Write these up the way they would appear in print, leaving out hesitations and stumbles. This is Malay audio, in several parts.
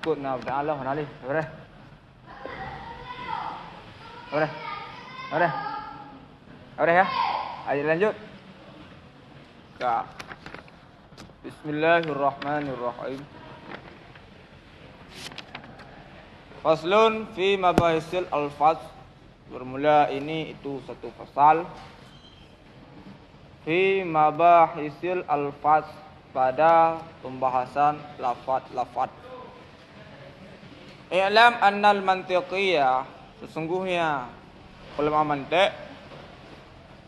ikut na Allah nali. Boleh. Boleh. Boleh. Boleh ya. Ayo lanjut. Ka. Bismillahirrahmanirrahim. Faslun fi mabahisil alfaz. Bermula ini itu satu pasal. Fi mabahisil alfaz, pada pembahasan lafaz-lafaz. I'lam annal mantiqiyah, sesungguhnya ulama mantiq,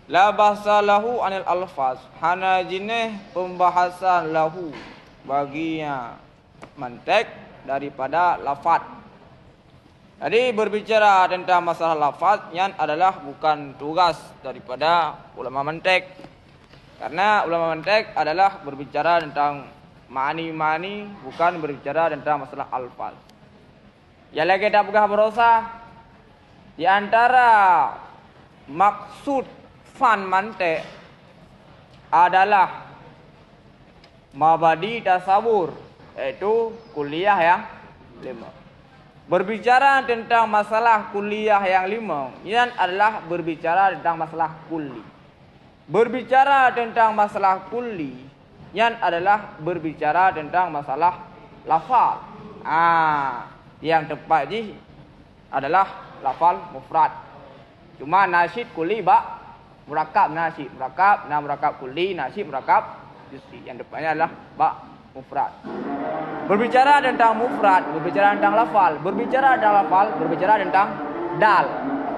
la bahasa lahu anil alfaz, hana jenis pembahasan lahu baginya mantiq daripada lafaz. Jadi berbicara tentang masalah lafaz yang adalah bukan tugas daripada ulama mantiq. Karena ulama mantiq adalah berbicara tentang ma'ani-ma'ani, bukan berbicara tentang masalah alfaz. Yang lagi kita pegah berosa, di antara maksud fan mantiq adalah mabadi tasawur, yaitu kuliah yang 5. Berbicara tentang masalah kuliah yang 5, ini adalah berbicara tentang masalah kulli. Berbicara tentang masalah kulli, yang adalah berbicara tentang masalah lafal. Yang tepat ji adalah lafal mufrad. Cuma nasyid kulli murakab nasyid, murakab kulli, nasyid murakab juz'i. Yang depannya adalah mufrad. Berbicara tentang mufrad, berbicara tentang lafal, berbicara tentang lafal, berbicara tentang dal.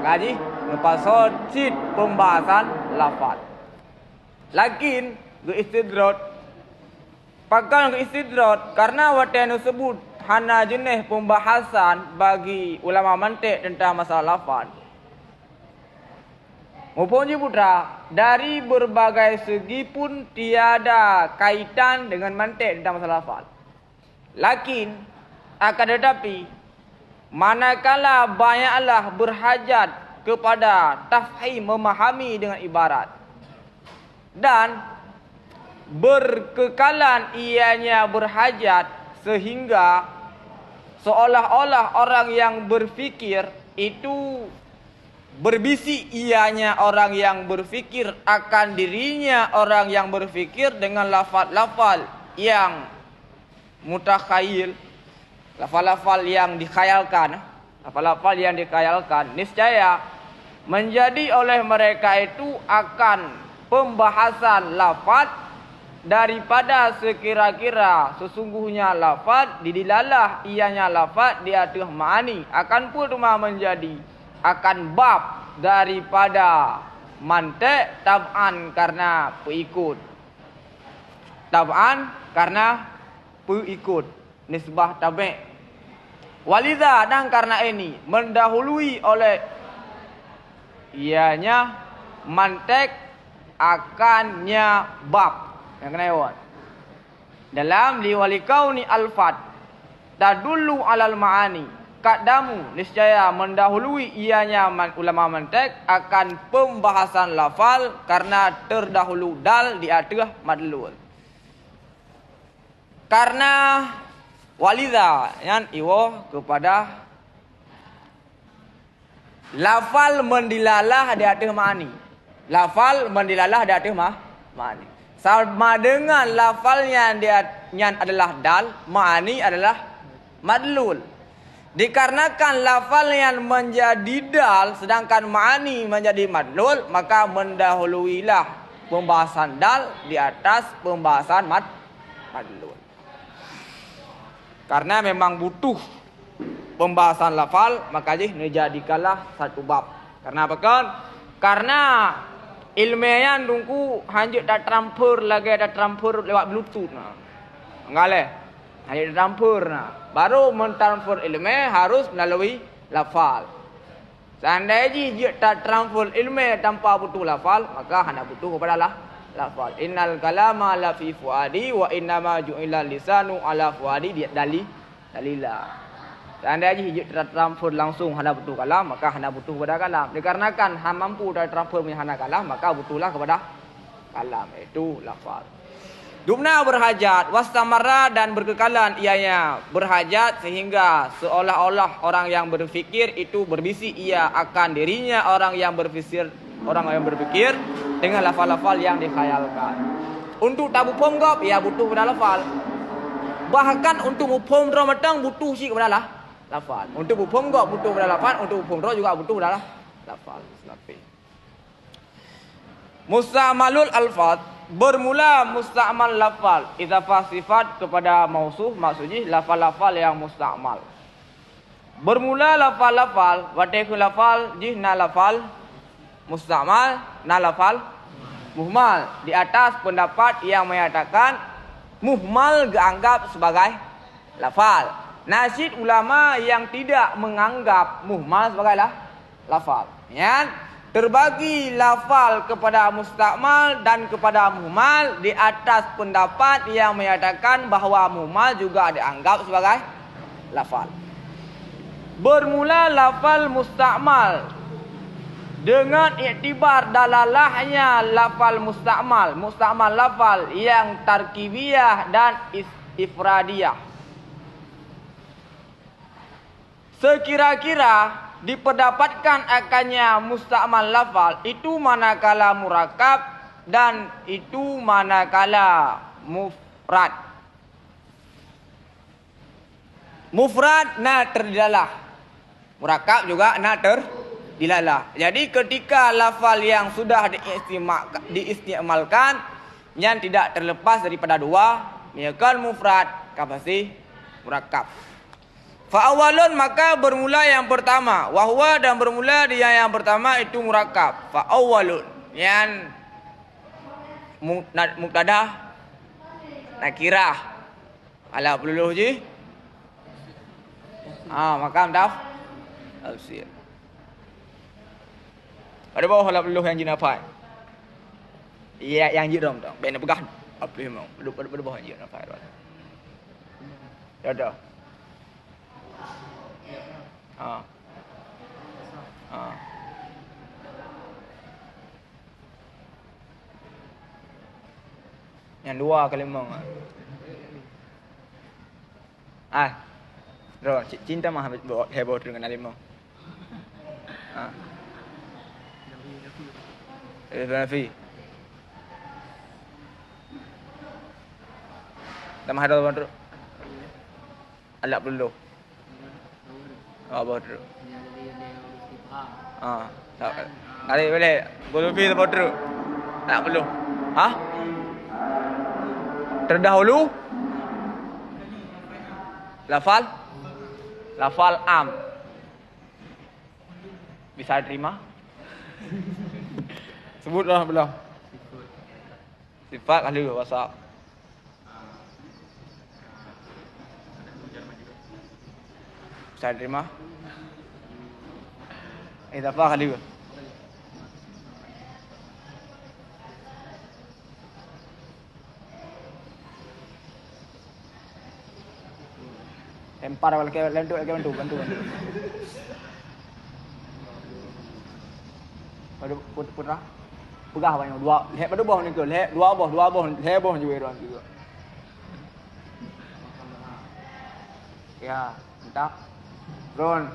Ngaji ngepasod cid pembahasan lafal. Lakin istidrat, pakal istidrat karena watan tersebut hana jenis pembahasan bagi ulama mantiq tentang masalah lafal. Maupun putra, dari berbagai segi pun tiada kaitan dengan mantiq tentang masalah lafal. Lakin akan tetapi manakala banyaklah berhajat kepada tafhim, memahami dengan ibarat, dan berkekalan ianya berhajat sehingga seolah-olah orang yang berfikir itu berbisik ianya orang yang berfikir akan dirinya orang yang berfikir dengan lafaz-lafaz yang mutakhayil, lafal-lafal yang dikhayalkan, lafal-lafal yang dikhayalkan, niscaya menjadi oleh mereka itu akan pembahasan lafaz daripada sekira-kira sesungguhnya lafaz didilalah ianya lafaz di atas ma'ani, akan pula menjadi akan bab daripada mantiq tab'an karena pengikut, tab'an karena pengikut, nisbah tabi'. Walidha, dan karena ini mendahului oleh ianya mantiq akannya bab yang kena jawab dalam liwalikauni alfat tadullu alal ma'ani, kadamu niscaya mendahului ianya ulama mantiq akan pembahasan lafal karena terdahulu dal di atas madlul. Karena walidha yang iwo kepada lafal mendilalah di atas ma'ani, lafal mendilalah di atas ma'ani sama dengan lafalnya yang adalah dal, ma'ani adalah madlul. Dikarenakan lafal yang menjadi dal sedangkan ma'ani menjadi madlul, maka mendahuluilah pembahasan dal di atas pembahasan madlul. Karena memang butuh pembahasan lafal, maka dijadikanlah satu bab. Karena apa kan? Karena ilmiah tungku hanjut dah transfer lagi, dah transfer lewat bluetooth nah. Enggak hanjut transfer nah. Baru mentransfer ilmiah harus melalui lafal. Seandainya dia tak transfer ilmiah tanpa butuh lafal, maka hanya butuh kepada lafal. Innal kalama la fi fuadi wa innama ju'ila lisanu ala fuadi, dia dalilah. Seandainya hijau transfer langsung hana butuh kalam, maka hana butuh kepada kalam. Dikarenakan hana mampu dari transfer hana kalam, maka butuhlah kepada kalam, itu lafal. Dumna berhajat, wastamara dan berkekalan ianya berhajat sehingga seolah-olah orang yang berfikir itu berbisik ia akan dirinya orang yang berfikir dengan lafal-lafal yang dikhayalkan. Untuk tabu pomgop ia butuh kepada lafal. Bahkan untuk mufhum dra matang butuh si kepada lafal. Untuk mufhum gop butuh kepada lafal, untuk mufhum dra juga butuh kepada lafal. Musta'malul alfaz. Bermula musta'mal lafal idhafah sifat kepada mausuf, maksudnya lafal-lafal yang musta'mal. Bermula lafal-lafal wateku lafal jihna lafal musta'mal na lafal muhmal di atas pendapat yang menyatakan muhmal dianggap sebagai lafal. Nasyid ulama yang tidak menganggap muhmal sebagai lafal. Ya. Terbagi lafal kepada musta'mal dan kepada muhmal di atas pendapat yang menyatakan bahawa muhmal juga dianggap sebagai lafal. Bermula lafal musta'mal dengan iktibar dalalahnya lafal musta'mal. Musta'mal lafal yang tarkibiyah dan ifradiyah. Sekira-kira diperdapatkan akannya musta'mal lafal itu manakala murakab dan itu manakala mufrad. Mufrad na terdilalah, murakab juga na terdilalah. Jadi ketika lafal yang sudah diistimalkan yang tidak terlepas daripada dua, misalkan mufrad kapasi murakab. Fa'awalun maka bermula yang pertama. Wahwa dan bermula dia yang pertama itu murakab. Fa'awalun yang mubtada nakirah. Ala peluluh je. Maka tafsir. Ada bawah ala peluluh yang jinafai. Iya yang jiram tu. Bena pegah. Apa memang. Pada bawah yang jinafai. Ada. Yang dua kalimah. Bro, cinta mah heboh dengan kalimah. Nafi. Tambah ada apa tu? Alak dulu. Apa tu? Ada boleh. Boleh pilih apa tu? Tak perlu. Terdahulu lafal am bisa terima. Sebutlah belum. Sifat kali wasap. Bisa terima. Idafah kali juga. Lempar kalau ke bantu. Pada putra. Pegah banyak dua. Lek pada bawah ni ke? Lek dua bawah juga juga. Ya, entah. Ron.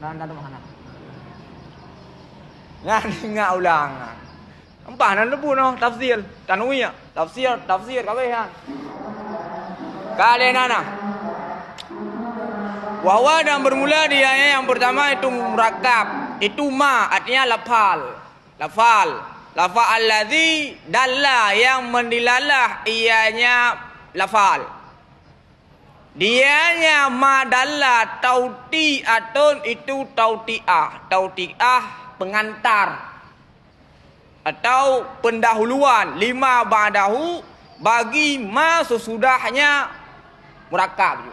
Nanda tu mana? Ngah ulang. Empah nan lebu no tafsir. Tanui ya. Tafsir kabe han. Kale nana. Wahwa dan bermula dia yang pertama itu murakab. Itu ma artinya lafal. Lafal allazi dalla yang mendilalah ianya lafal. Dianya ma dalla tauti'atun itu tauti'ah pengantar atau pendahuluan lima ba'dahu bagi ma sesudahnya murakab.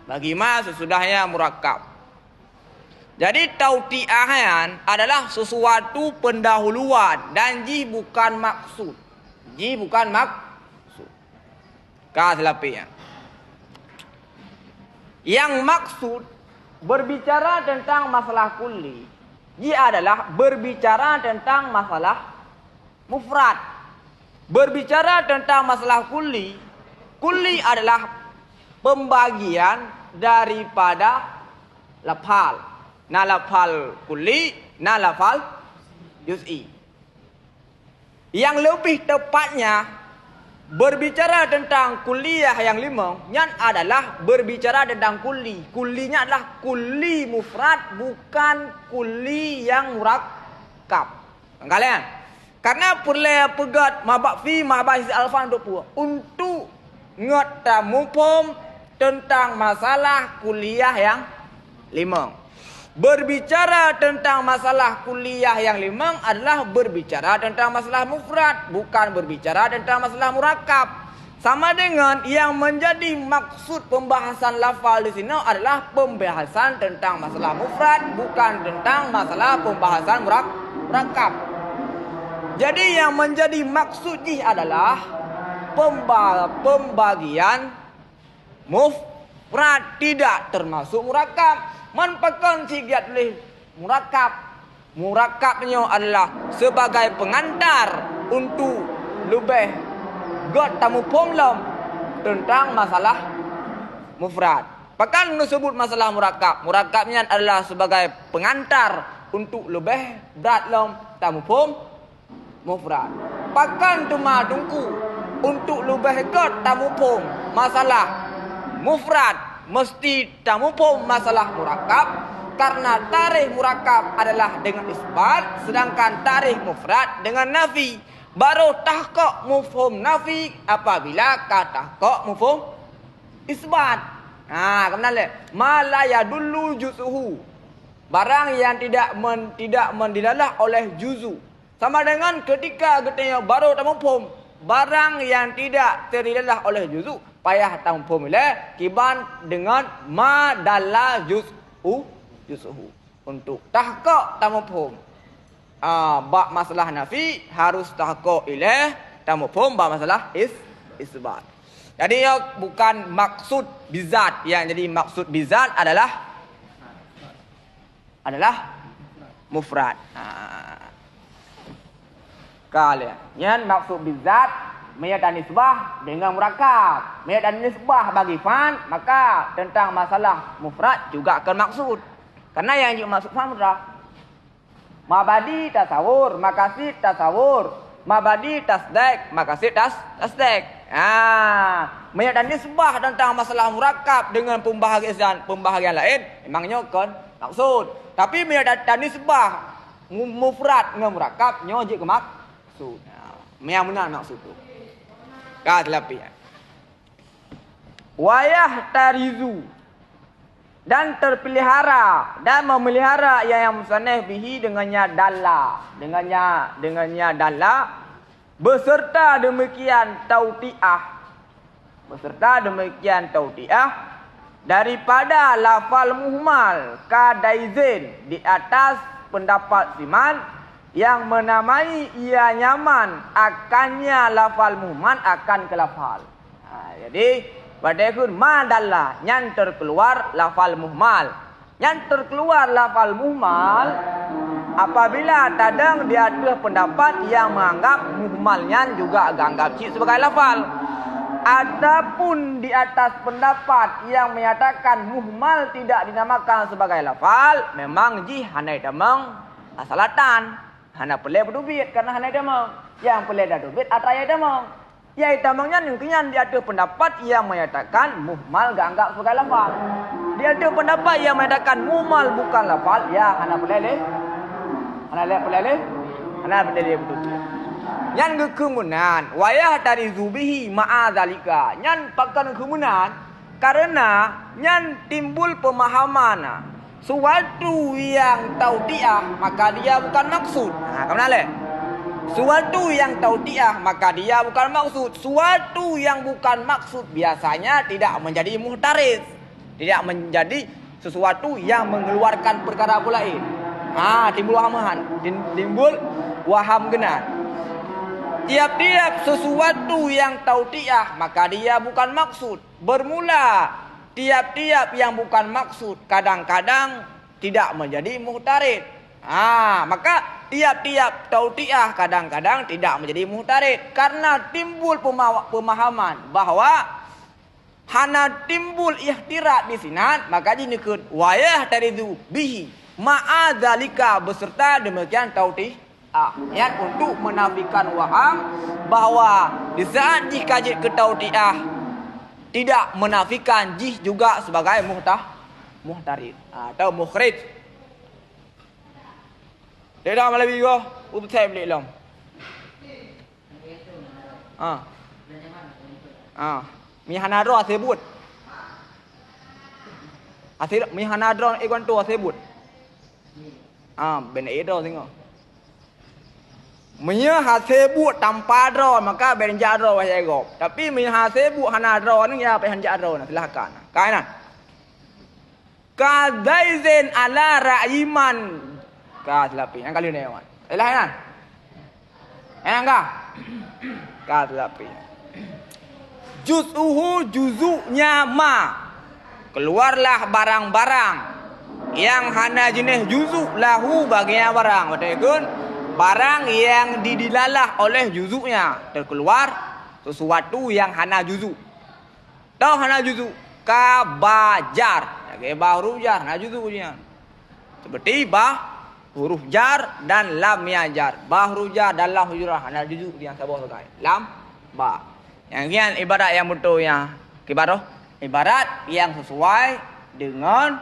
Bagi ma sesudahnya murakab. Jadi tauti'ahan adalah sesuatu pendahuluan dan ji bukan maksud. Selapnya. Yang maksud berbicara tentang masalah kulli. Dia adalah berbicara tentang masalah mufrad. Berbicara tentang masalah kulli. Kulli adalah pembagian daripada lafal. Na lafal kulli, na lafal juz'i. Yang lebih tepatnya berbicara tentang kulliyah yang 5, yang adalah berbicara tentang kulli. Kullinya adalah kulli mufrad, bukan kulli yang murakkab. Kalian? Karena perlu pegat mabak fi mabak alfan untuk ngetamu pom tentang masalah kuliah yang 5. Berbicara tentang masalah kuliah yang 5 adalah berbicara tentang masalah mufrad, bukan berbicara tentang masalah murakkab. Sama dengan yang menjadi maksud pembahasan lafal di sini adalah pembahasan tentang masalah mufrad, bukan tentang masalah pembahasan murakkab. Jadi yang menjadi maksud ini adalah pembagian mufrad, tidak termasuk murakkab. Manpakan sigat oleh murakkab. Murakkabnya adalah sebagai pengantar untuk lebih god tamu pomlom tentang masalah mufrad. Bahkan disebut masalah murakkab. Murakkabnya adalah sebagai pengantar untuk lebih berat lom tamu pom mufrad. Bahkan cuma tungku untuk lebih god tamu pom masalah mufrad. Mesti tamu pom masalah murakkab, karena tarikh murakkab adalah dengan isbat, sedangkan tarikh mufrad dengan nafi. Baru tahqiq mufhum nafi apabila tahqiq mufhum isbat. Kemudian ma la yadullu juz'uhu, barang yang tidak mendilalah oleh juzu. Sama dengan ketika katanya baru tamu pom, barang yang tidak terdilalah oleh juzu payah tampum le kiban dengan ma dalla juz'uhu untuk tahqiq tamufhum. Bab masalah nafi harus tahqiq ilaih tamufhum bab masalah isbat. Jadi bukan maksud bizat, yang jadi maksud bizat adalah mufrad. Kalian yang maksud bizat Maya dan nisbah dengan murakkab. Maya dan nisbah bagi fan, maka tentang masalah mufrad juga akan maksud. Karena yang dimaksud fan mudah. Mabadi tasawur, makasid tasawur. Mabadi tasdek, makasid tasdek. Maya dan nisbah tentang masalah murakkab dengan pembahagian lain memangnya kan maksud. Tapi maya dan nisbah mufrad dengan murakkab nyo je ke maksud. Maya benar maksud tu. Tetapi wayah tarizu dan terpelihara dan memelihara yang musannaf bihi dengannya dalla beserta demikian tautiah daripada lafal muhmal kadaizin di atas pendapat Siman yang menamai ia nyaman akannya lafal muhmal akan ke lafal. Jadi pada kun madalla yang terkeluar lafal muhmal. Yang terkeluar lafal muhmal apabila tadang di atas pendapat yang menganggap muhmalnya juga anggap sebagai lafal. Adapun di atas pendapat yang menyatakan muhmal tidak dinamakan sebagai lafal, memang hanai damang asalatan. Hana pelai berdubit karena hana damang. Yang pelai dah dubit atraya damang. Yang damangnya mungkin dia ada pendapat yang menyatakan muhmal gak anggap sebagai lafal. Dia ada pendapat yang menyatakan muhmal bukan lafal, ya hana pelai le. Hana pelai berdubit. Yang kemudian wayah dari zubihi ma'adzalika. Yang pakan kemudian karena yang timbul pemahaman suatu yang tautiah maka dia bukan maksud. Kemana? Suatu yang tautiah maka dia bukan maksud. Suatu yang bukan maksud biasanya tidak menjadi muhtaris, tidak menjadi sesuatu yang mengeluarkan perkara pula lain. Timbul waham genat. Tiap-tiap sesuatu yang tautiah maka dia bukan maksud. Bermula tiap-tiap yang bukan maksud kadang-kadang tidak menjadi muhtarid. Maka tiap-tiap tautiah kadang-kadang tidak menjadi muhtarid karena timbul pemahaman bahwa hana timbul ihtirat di sinat, maka dinekut wayah taridu bihi ma'adzalika beserta demikian tautiah. Yang untuk menafikan waham bahwa di saat jika ke tautiah tidak menafikan jih juga sebagai muhtarid atau mukhrij. Dia dah malam minggu, untuk saya beli lom. Mihanadro sebut. Mihanadro ikon tu sebut. Ben idro tengok. Mia sebut tanpa dro maka ben jadro wahai gop. Tapi mia sebut hanadro ni ya pe han jadro nah silakan. Kaina. Kadaizen ala ra'iman. Ka selapi. Yang kali ni awan. Elah kan? Enggak. Ka selapi. Juz'uhu juzu'nya ma. Keluarlah barang-barang yang hana jenis juzuk lahu baginya barang. Betul? Barang yang didilalah oleh juzuknya terkeluar sesuatu yang hana juzuk. Tahu hana juzuk? Kabajar. Kayak bah huruf jar, hana juzuknya. Seperti huruf jar dan lam jar. Ba huruf jar dan lam hujurah hana juzuk yang sabah sekai. Lam ba. Yang ini ibarat yang betulnya. Ibarat yang sesuai dengan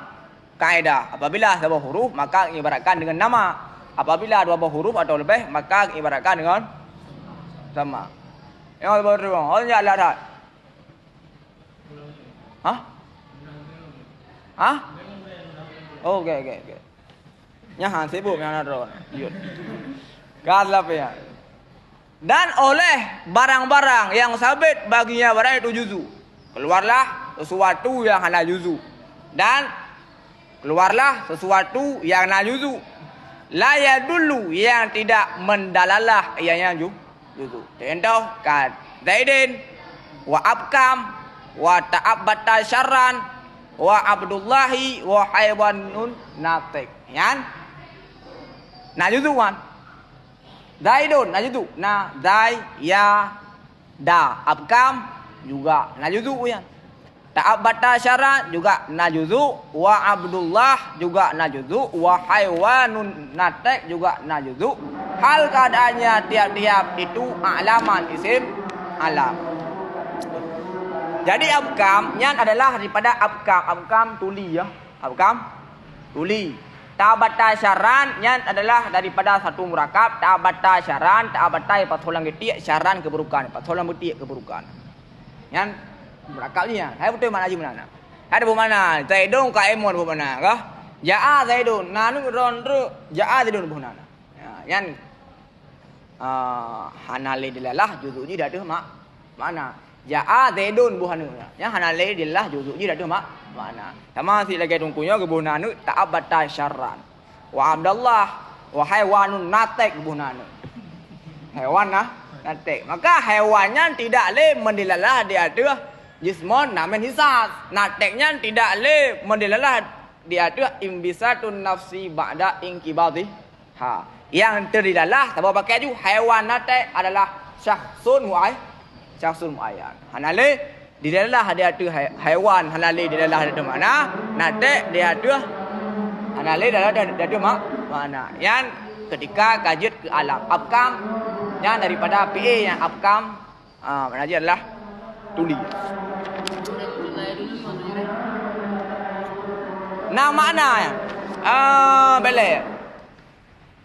kaedah. Apabila sabah huruf maka ibaratkan dengan nama. Apabila dua buah huruf atau lebih maka ibaratkan dengan sama. Yang baru bang, orang jak lihat. Okey. Yang sibuk yang ada. Gas lah ya. Dan oleh barang-barang yang sabit baginya barang itu juzu. Keluarlah sesuatu yang hana juzu. Dan keluarlah sesuatu yang hana juzu. La dulu yang tidak mendalalah ianya juzu. Contoh kad Zaidin wa abkam wa ta'abbata syarran wa abdullahi wa haywanun natik. Yan. Na juzu kan? Zaidun na juzu. Na zai ya da abkam juga na juzu yan. Ta'abbata syara juga najuzu, wa Abdullah juga najuzu, wa haywanun natek juga najuzu. Hal keadaannya tiap-tiap itu alaman isim alam. Jadi abkamnya adalah daripada abkam tuli ya. Abkam tuli. Ta'abbata syarannya adalah daripada satu murakab, ta'abbata syaran, ta'abbata patholang getik, syaran keburukan, patholang getik keburukan. Yang murakabnya, saya betul mana aja mana? Ada bermana? Zaidun kaimon bermana? Kah? Ja'a Zaidun, nanu ronru ja'a Zaidun bermana? Yang hanale dilalah juzuji dah tu mana? Ja'a Zaidun buhanu. Yang hanale dilalah juzuji dah tu mana? Sama si lagi tungkunya kebuhanu ta'abbata syarran. Wa Abdullah wa haywanun natek kebuhanu. Hewan natek. Maka hewannya tidak le mendilalah dia tu jismon namen hisas. Nateknya tidak le mendelalah dia tu imbisatun nafsi ba'da inkibadhi. Yang terdilalah sebab pakai ju haiwan natek adalah syakhsun muayyan. Hanale dilalah dia tu haiwan, hanale dilalah dia tu mana? Natek dia tu hanale dia tu mana? Yang ketika kajut ke alam abkam yang daripada PA yang abkam mana aja adalah tuli. Nah makna ya. Boleh.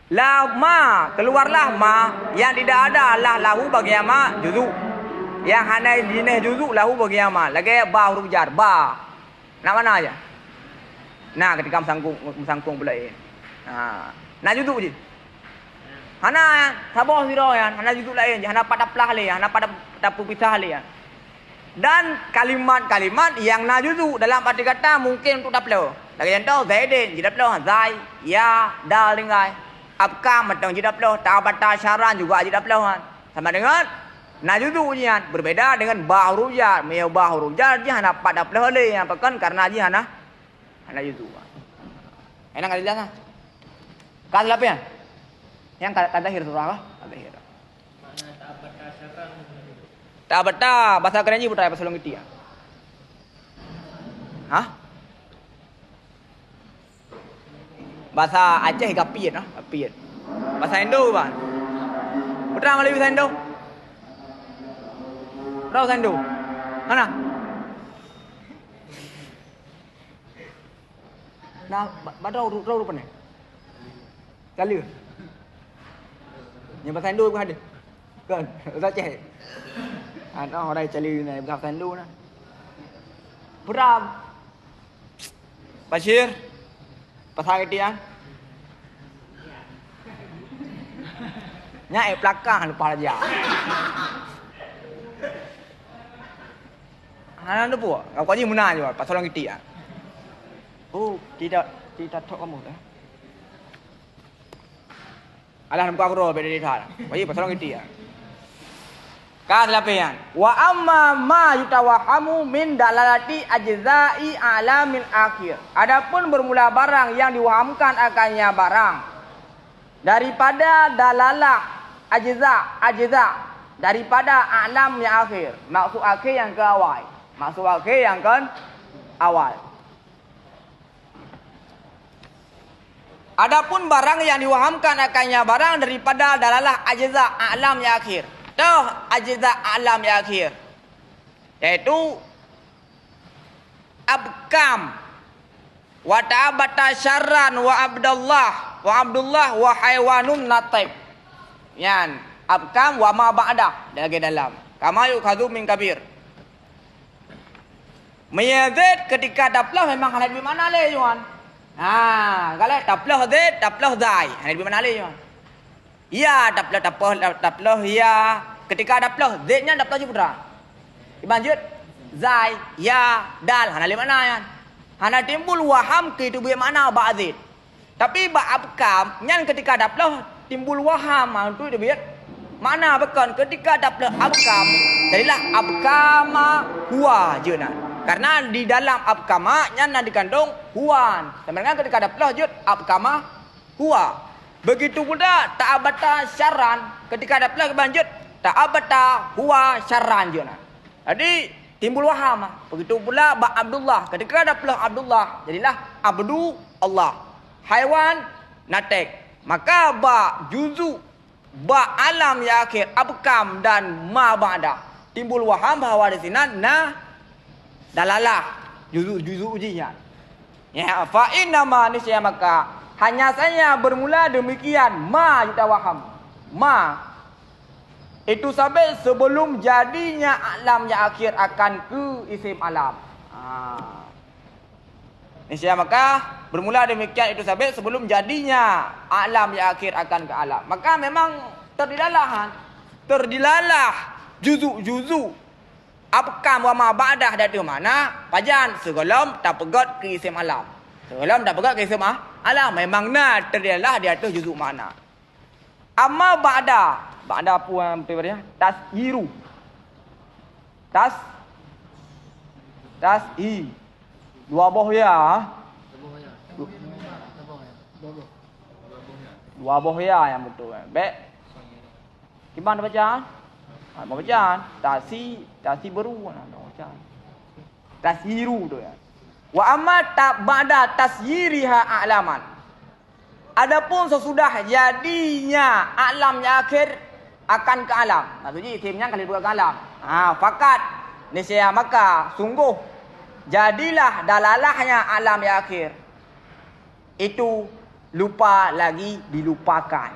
Lama keluarlah ma yang tidak ada lah lahu bagi ma juzu. Yang hana jenis juzu lahu bagi ma. Lagi ba huruf jar ba. Nak mana aja? Nah ketika mesangkung pula ini. Nah juzu je. Hana sabah sira ya, hana juzu lain, hana pada plah le, hana pada tapu pisah le ya. Dan kalimat-kalimat yang najuzu dalam arti kata mungkin untuk daplo. Lagi contoh Zaidin jadi daplo zai ya dal lingai. Abkam macam jadi daplo, ta'abbata syaran juga jadi daplo kan. Sama dengan najuzu nya berbeda dengan ba huruf jar. Meo ba huruf jar je hana pada daplo le yang pekan karena je hana juzu. Enak kali jelas. Kata apa ya? Yang kata akhir surah apa? Kata akhir. Tak betah bahasa kerenji putra pasal ngiti ya. Hah? Bahasa Aceh gapiet noh, gapiet. Bahasa Indo bang. Putra malih bahasa Indo. Putra bahasa Indo. Mana? Nah, badau rupanya. Kali. Yang bahasa Indo pun ada. Kan, bahasa Aceh. Ada orang cari ni bahasa Indo na. Putra Bashir pasal dia. Nya belakang lupa aja. Ana tu buat. Kau ni mana je pasal orang kita. Oh, tidak tok kamu dah. Alah nampak aku roh beda dia. Wajib pasal orang kita. Kan lapian. Wa amma ma yutawahamu min dalalati ajza'i alamil akhir. Adapun bermula barang yang diwahamkan akannya barang daripada dalalah ajza daripada alam yang akhir. Maksud akhir yang ke awal. Maksud akhir yang ke awal. Adapun barang yang diwahamkan akannya barang daripada dalalah ajza alam yang akhir. Ajza alam yang akhir, yaitu abkam wa ta'abata syarran wa abdullah wa haywanun nataib. Yan abkam wa ma ba'dah lagi dalam kama yukhadhu min kabir. Mayazid ketika daplah memang hal di mana le yuan. Kalau daplah zid daplah zai hal di mana le yuan. Ya daplah ya. Ketika daplah zidnya daplah je putra. Dibanjut zai ya dal hana le mana yan. Hana timbul waham ke itu mana ba'zid. Tapi ba'abkam nyan ketika daplah timbul waham itu dia mana bekan ketika daplah abkam. Jadilah abkama huwa je nah. Karena di dalam abkama nyan dikandung huwan. Sebenarnya ketika daplah je abkama huwa. Begitu pula ta'abata syarran ketika daplah kebanjut ta'abata huwa syarran je nah. Jadi timbul waham. Begitu pula ba Abdullah ketika daplah Abdullah jadilah abdu Allah. Haiwan natek. Maka ba juzu ba alam ya akhir abkam dan ma ba'da timbul waham bahawa di sini dalalah juzu ujinya. Ya fa inna ma nisya maka hanya saja bermula demikian ma yutawaham. Ma itu sampai sebelum jadinya alam yang akhir akan ke isim alam. Nisya maka bermula demikian itu sampai sebelum jadinya alam yang akhir akan ke alam. Maka memang terdilalah juzu abkam wa ma ba'dah dari mana pajan sebelum tak pegat ke isim alam. Sebelum tak pegat ke isim alam memang terdilalah di atas juzu mana. Amma ba'da apa yang berarti tasyiru. Tasyi. Dua boh ya. Dua boh ya yang betul. Baik. Gimana bacaan? Mau bacaan? Tasi baru bacaan. Tasyiru tu ya. Wa amma ba'da tasyiriha a'laman. Adapun sesudah jadinya alam yang akhir akan ke alam. Maksudnya isimnya kali bukan ke alam. Fakat nisya maka sungguh jadilah dalalahnya alam yang akhir. Itu lupa lagi dilupakan.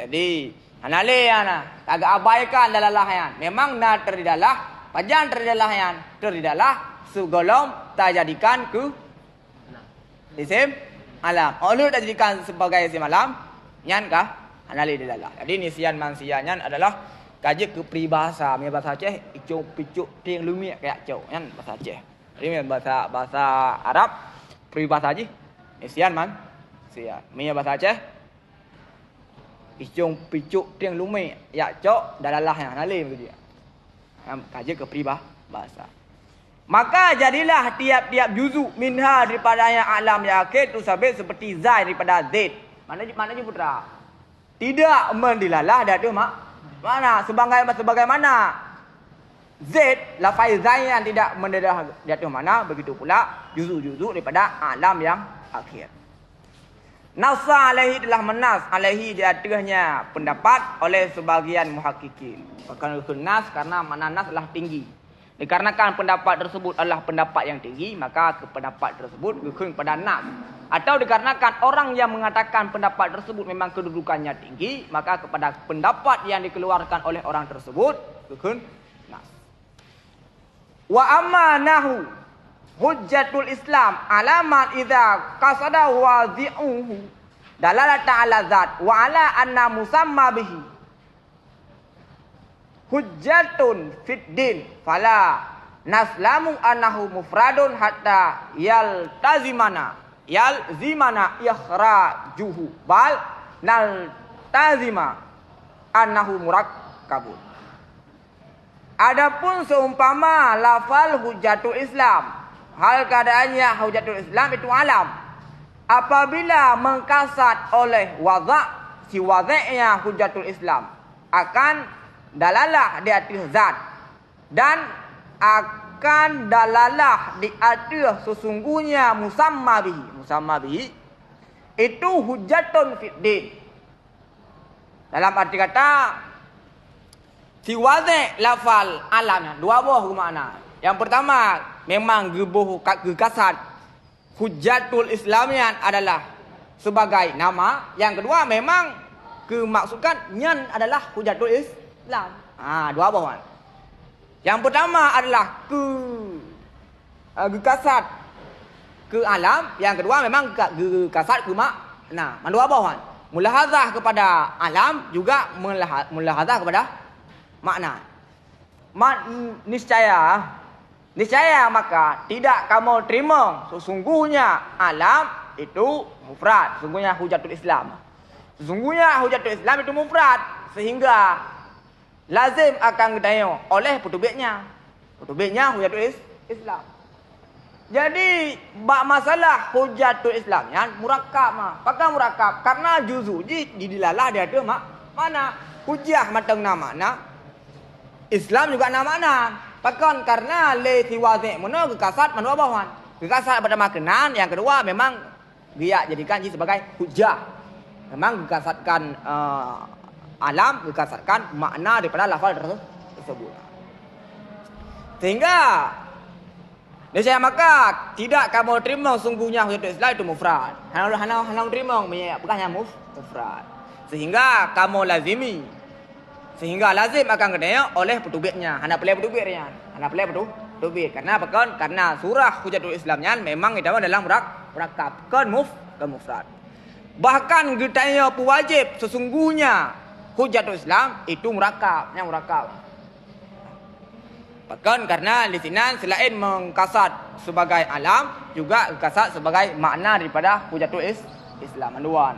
Jadi anale yana agak abaikan dalalahnya. Memang terdidalah, pajan terdidalahnya, terdidalah segolong tak jadikan ke isim alam. Oleh tak jadikan sebagai isim alam, nyan kah? Anale didalah. Jadi nisyan mansianyan adalah kaji ke peribahasa. Punya bahasa Aceh, icuk picuk ting lumia kayak cok, nyan bahasa Aceh. Jadi bahasa Arab peribahasa aja. Nisyan man. Sia. Punya bahasa Aceh, icung picuk ting lumia ya cok dalalahnya anale begitu dia. Kaji ke peribahasa. Maka jadilah tiap-tiap juzuk minha daripada yang alam yang akhir tu seperti zai daripada zaid. Maknanya putra. Tidak mendilalah dia tu mana sebagaimana zaid lafaz zai yang tidak mendilalah dia tu mana, begitu pula juzuk-juzuk daripada alam yang akhir. Nasa alaihi telah menas alaihi di atasnya pendapat oleh sebagian muhakkikin. Bahkan nas karena makna nas adalah tinggi. Dikarenakan pendapat tersebut adalah pendapat yang tinggi, maka pendapat tersebut dikhususkan pada nas. Atau dikarenakan orang yang mengatakan pendapat tersebut memang kedudukannya tinggi, maka kepada pendapat yang dikeluarkan oleh orang tersebut dikhususkan nas. Wa amanahu hujjatul Islam alaman idza qasada wazi'uhu dalalata ala zat wa ala anna musamma bihi hujjatun fid din fala naslamu annahu mufradun hatta yalzimana ikhrajuhu bal naltazima annahu murakkabun. Adapun seumpama lafal hujjatul Islam, hal keadaannya hujjatul Islam itu alam. Apabila mengkasat oleh si wadai'nya hujjatul Islam akan dalalah di atas zat dan akan dalalah di atas sesungguhnya musamma bihi itu hujjatun fid din. Dalam arti kata si wadai' lafal alamnya dua buah makna. Yang pertama memang gekasat hujjatul Islamian adalah sebagai nama. Yang kedua memang kemaksudkan nyan adalah hujjatul Islam. Dua buah. Yang pertama adalah gekasat ke alam, yang kedua memang gekasat ke makna. Dua buah. Mulahazah kepada alam juga mulahazah kepada makna. Niscaya maka tidak kamu terima sesungguhnya alam itu mufrad, sesungguhnya hujjatul Islam. Sesungguhnya hujjatul Islam itu mufrad sehingga lazim akan ditanya oleh petubiknya. Petubiknya hujjatul Islam. Jadi bab masalah hujjatul Islam yang murakkab Apakah murakkab? Karena juzuk didilalah dia ada mana hujjah matang nama Islam juga nama makna. Bahkan karena le tiwazi' mana gekasat mana bawahan. Gekasat pada makanan, yang kedua memang dia jadikan sebagai hujjah. Memang gekasatkan alam, gekasatkan makna daripada lafal tersebut. Sehingga niscaya maka tidak kamu terima sungguhnya hujjatul Islam itu mufrad. Hanang terima bukan yang mufrad. Sehingga kamu lazimi. Sehingga lazim akan kena oleh petubiknya. Hendak pelai petubik dia. Hendak pelai petubik. Karena apa kan? Karena surah hujjatul Islamnya memang itu dalam murakkab. Kan mufrad. Bahkan ditanya pewajib sesungguhnya hujjatul Islam itu murakkab. Yang murakkab. Bahkan karena di sini selain mengkasat sebagai alam, juga kasat sebagai makna daripada hujjatul Islam. Dua.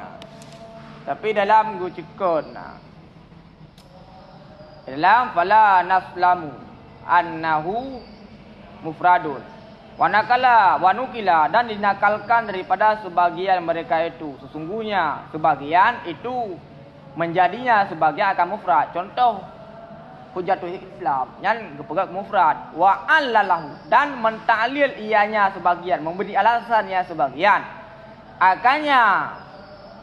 Tapi dalam gucikun dalam fala naslamu annahu mufradun wanukila dan dinakalkan daripada sebagian mereka itu sesungguhnya sebagian itu menjadinya sebagian akan mufrad. Contoh hujjatul Islam yang berpegang mufrad wa allalahu dan mentaklil ianya sebagian, memberi alasannya sebagian. Akannya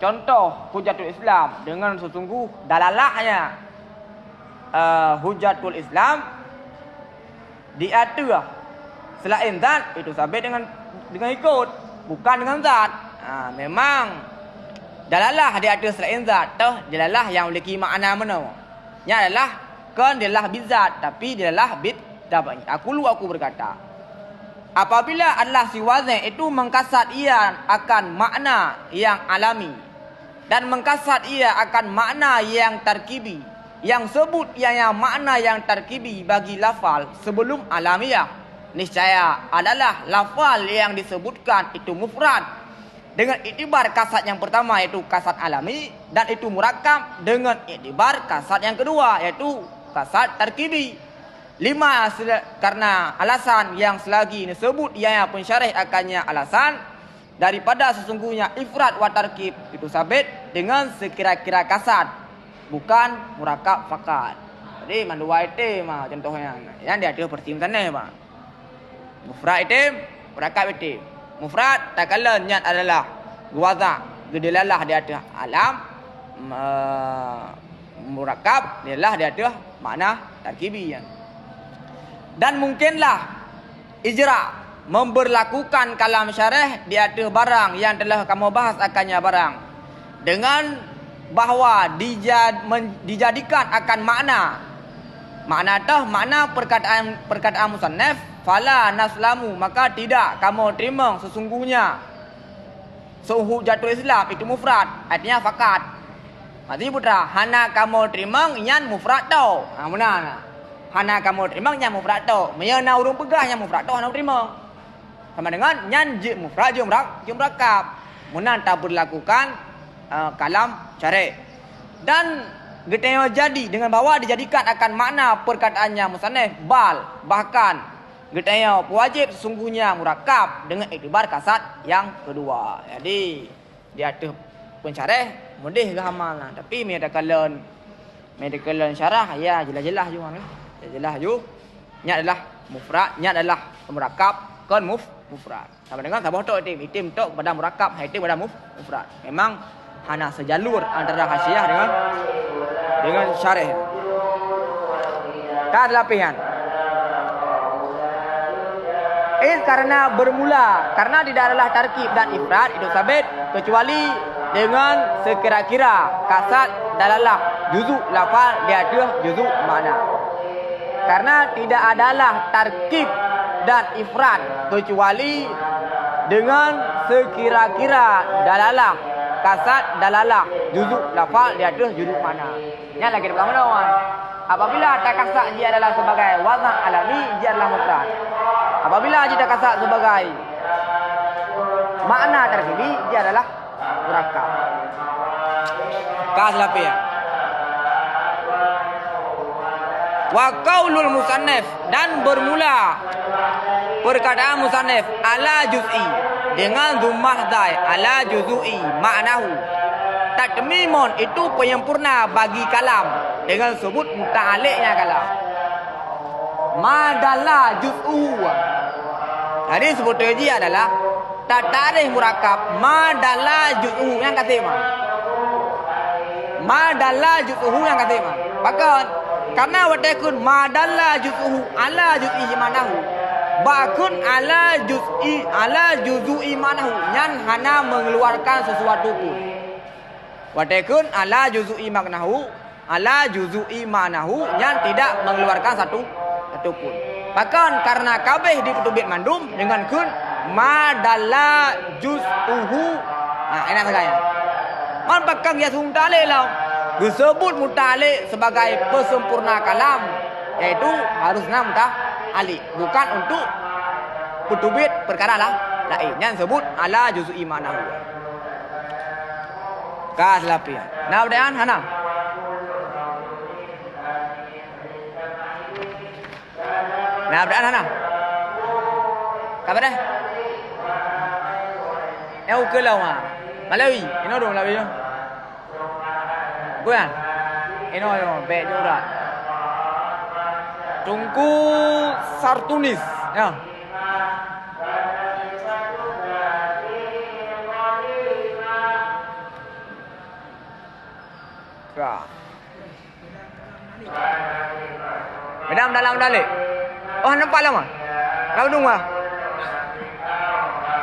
contoh hujjatul Islam dengan sesungguh dalalahnya hujjatul Islam di atas selain zat itu sampai dengan ikut, bukan dengan zat. Memang dalalah di atas selain zat toh dalalah yang memiliki makna mana? Nya adalah kan dalalah bizat, tapi dalalah bid dapat. Aku berkata apabila adalah si wazan itu mengkasat ia akan makna yang alami dan mengkasat ia akan makna yang tarkibi. Yang sebut yang makna yang tarkibi bagi lafal sebelum alamiah niscaya adalah lafal yang disebutkan itu mufrad dengan iktibar kasat yang pertama yaitu kasat alami, dan itu murakkab dengan iktibar kasat yang kedua yaitu kasat tarkibi. Karena alasan yang selagi disebut ia pensyarih akannya alasan daripada sesungguhnya ifrad wa tarkib itu sabit dengan sekira-kira kasad, bukan murakab fakat. Jadi mandua itim contohnya. Yang dia ada pertim sana bang. Mufrad itim, murakab itim. Mufrad tak kala niat adalah guwaza, gedelalah dia ada alam, murakab ialah dia ada makna tarkibi. Dan mungkinlah ijra memberlakukan kalam syarah di atas barang yang telah kamu bahas akannya barang dengan bahawa dijadikan akan makna dah makna perkataan musannaf fala naslamu, maka tidak kamu terima sesungguhnya hujjatul Islam itu mufrad, artinya fakat. Maksudnya putra hana kamu terima yang mufrad tau. Benar. Hana kamu terima yang mufrad tau. Menyana urung pegah yang mufrad tau hana terima. Sama dengan yang mufrad murakab. Munan tak berlakukan kalam syar'i. Dan getanya jadi dengan bahawa dijadikan akan makna perkataannya musannaf bahkan getanya wajib sesungguhnya murakab dengan iktibar kasat yang kedua. Jadi dia tu pensyarah mudih ke hamal lah. Tapi medikalan syarah ya jelas-jelas ju kan. Jelas ju nya adalah mufrad, nya adalah murakab kan mufrad. Sama dengan sabah tok itim tok pada murakab, itim pada mufrad. Memang hana sejalur antara hasiah dengan syarah. Ke-8. Karena bermula, karena tidak adalah tarkib dan ifrad itu sabit kecuali dengan sekira-kira kasat dalalah juzuk lafal dia ada juzuk makna. Karena tidak adalah tarkib dan ifrad kecuali dengan sekira-kira dalalah kasat dalalah juzuk lafal dia ada juzuk makna. Ini lagi di belakang mana? Apabila takasak dia adalah sebagai wazan alami, dia adalah mufrad. Apabila dia takasak sebagai makna tarkibi, dia adalah murakab. Ke-8. Wa qaulul musannaf, dan bermula perkataan musannaf ala juz'i dengan dhammah dzai ala juz'i maknahu. Tatmimun itu penyempurna bagi kalam dengan sebut muta'alliqnya kalam. Madalla juz'u. Jadi sebut dia adalah tatarikh murakab madalla juz'u yang kata mah. Madalla juz'u yang kata mah. Bahkan karena watakun madalla juz'u ala juz'i manahu. Bakun ala juz'i manahu yang hana mengeluarkan sesuatu pun. Watakun ala juz'i maknahu yang tidak mengeluarkan satu pun. Bahkan karena kabeh dikutubit mandum dengan kun madalla juz'uhu. Enak sekali. Man bakang ya sungtale lah. Disebut muta'alliq sebagai pesempurna kalam, yaitu harusnya muta'alliq, bukan untuk kutubit perkara lain yang sebut ala juz'i maknahu. Ke-8. Nah, udahan hana. Nah, udahan hana. Kabar dah? Yang ke lau mah. Malawi, ini dong Malawi yo. Bukan? Ini yo, bet juga. Tungku Sartunis, ya. Medam dalam dalik. Oh nampak lama. Kau dong mah.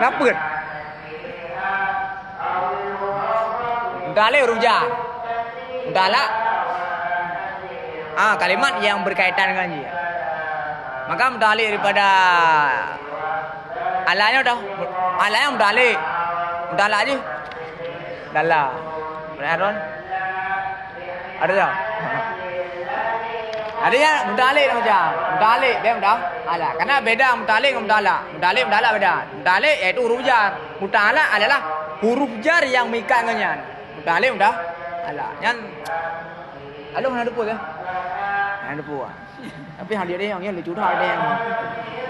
Ngapet. Dalik ruja. Dalak. Kalimat yang berkaitan dengan dia. Maka mudalik daripada alanya dah. Alanya mudalik. Mudalak aja. Dalak. Benar ada tak? Ada yang mudalik macam. Mudalik dia mudah. Alah, karena beda mudalik dengan mudalak. Mudalik beda. Mudalik iaitu huruf jar. Mudalak adalah huruf jar yang mengikat dengannya. Mudalik mudah. Alah, yang aduh mana depan ya? Ada puan. Tapi hal dia yang lucu thôi đen.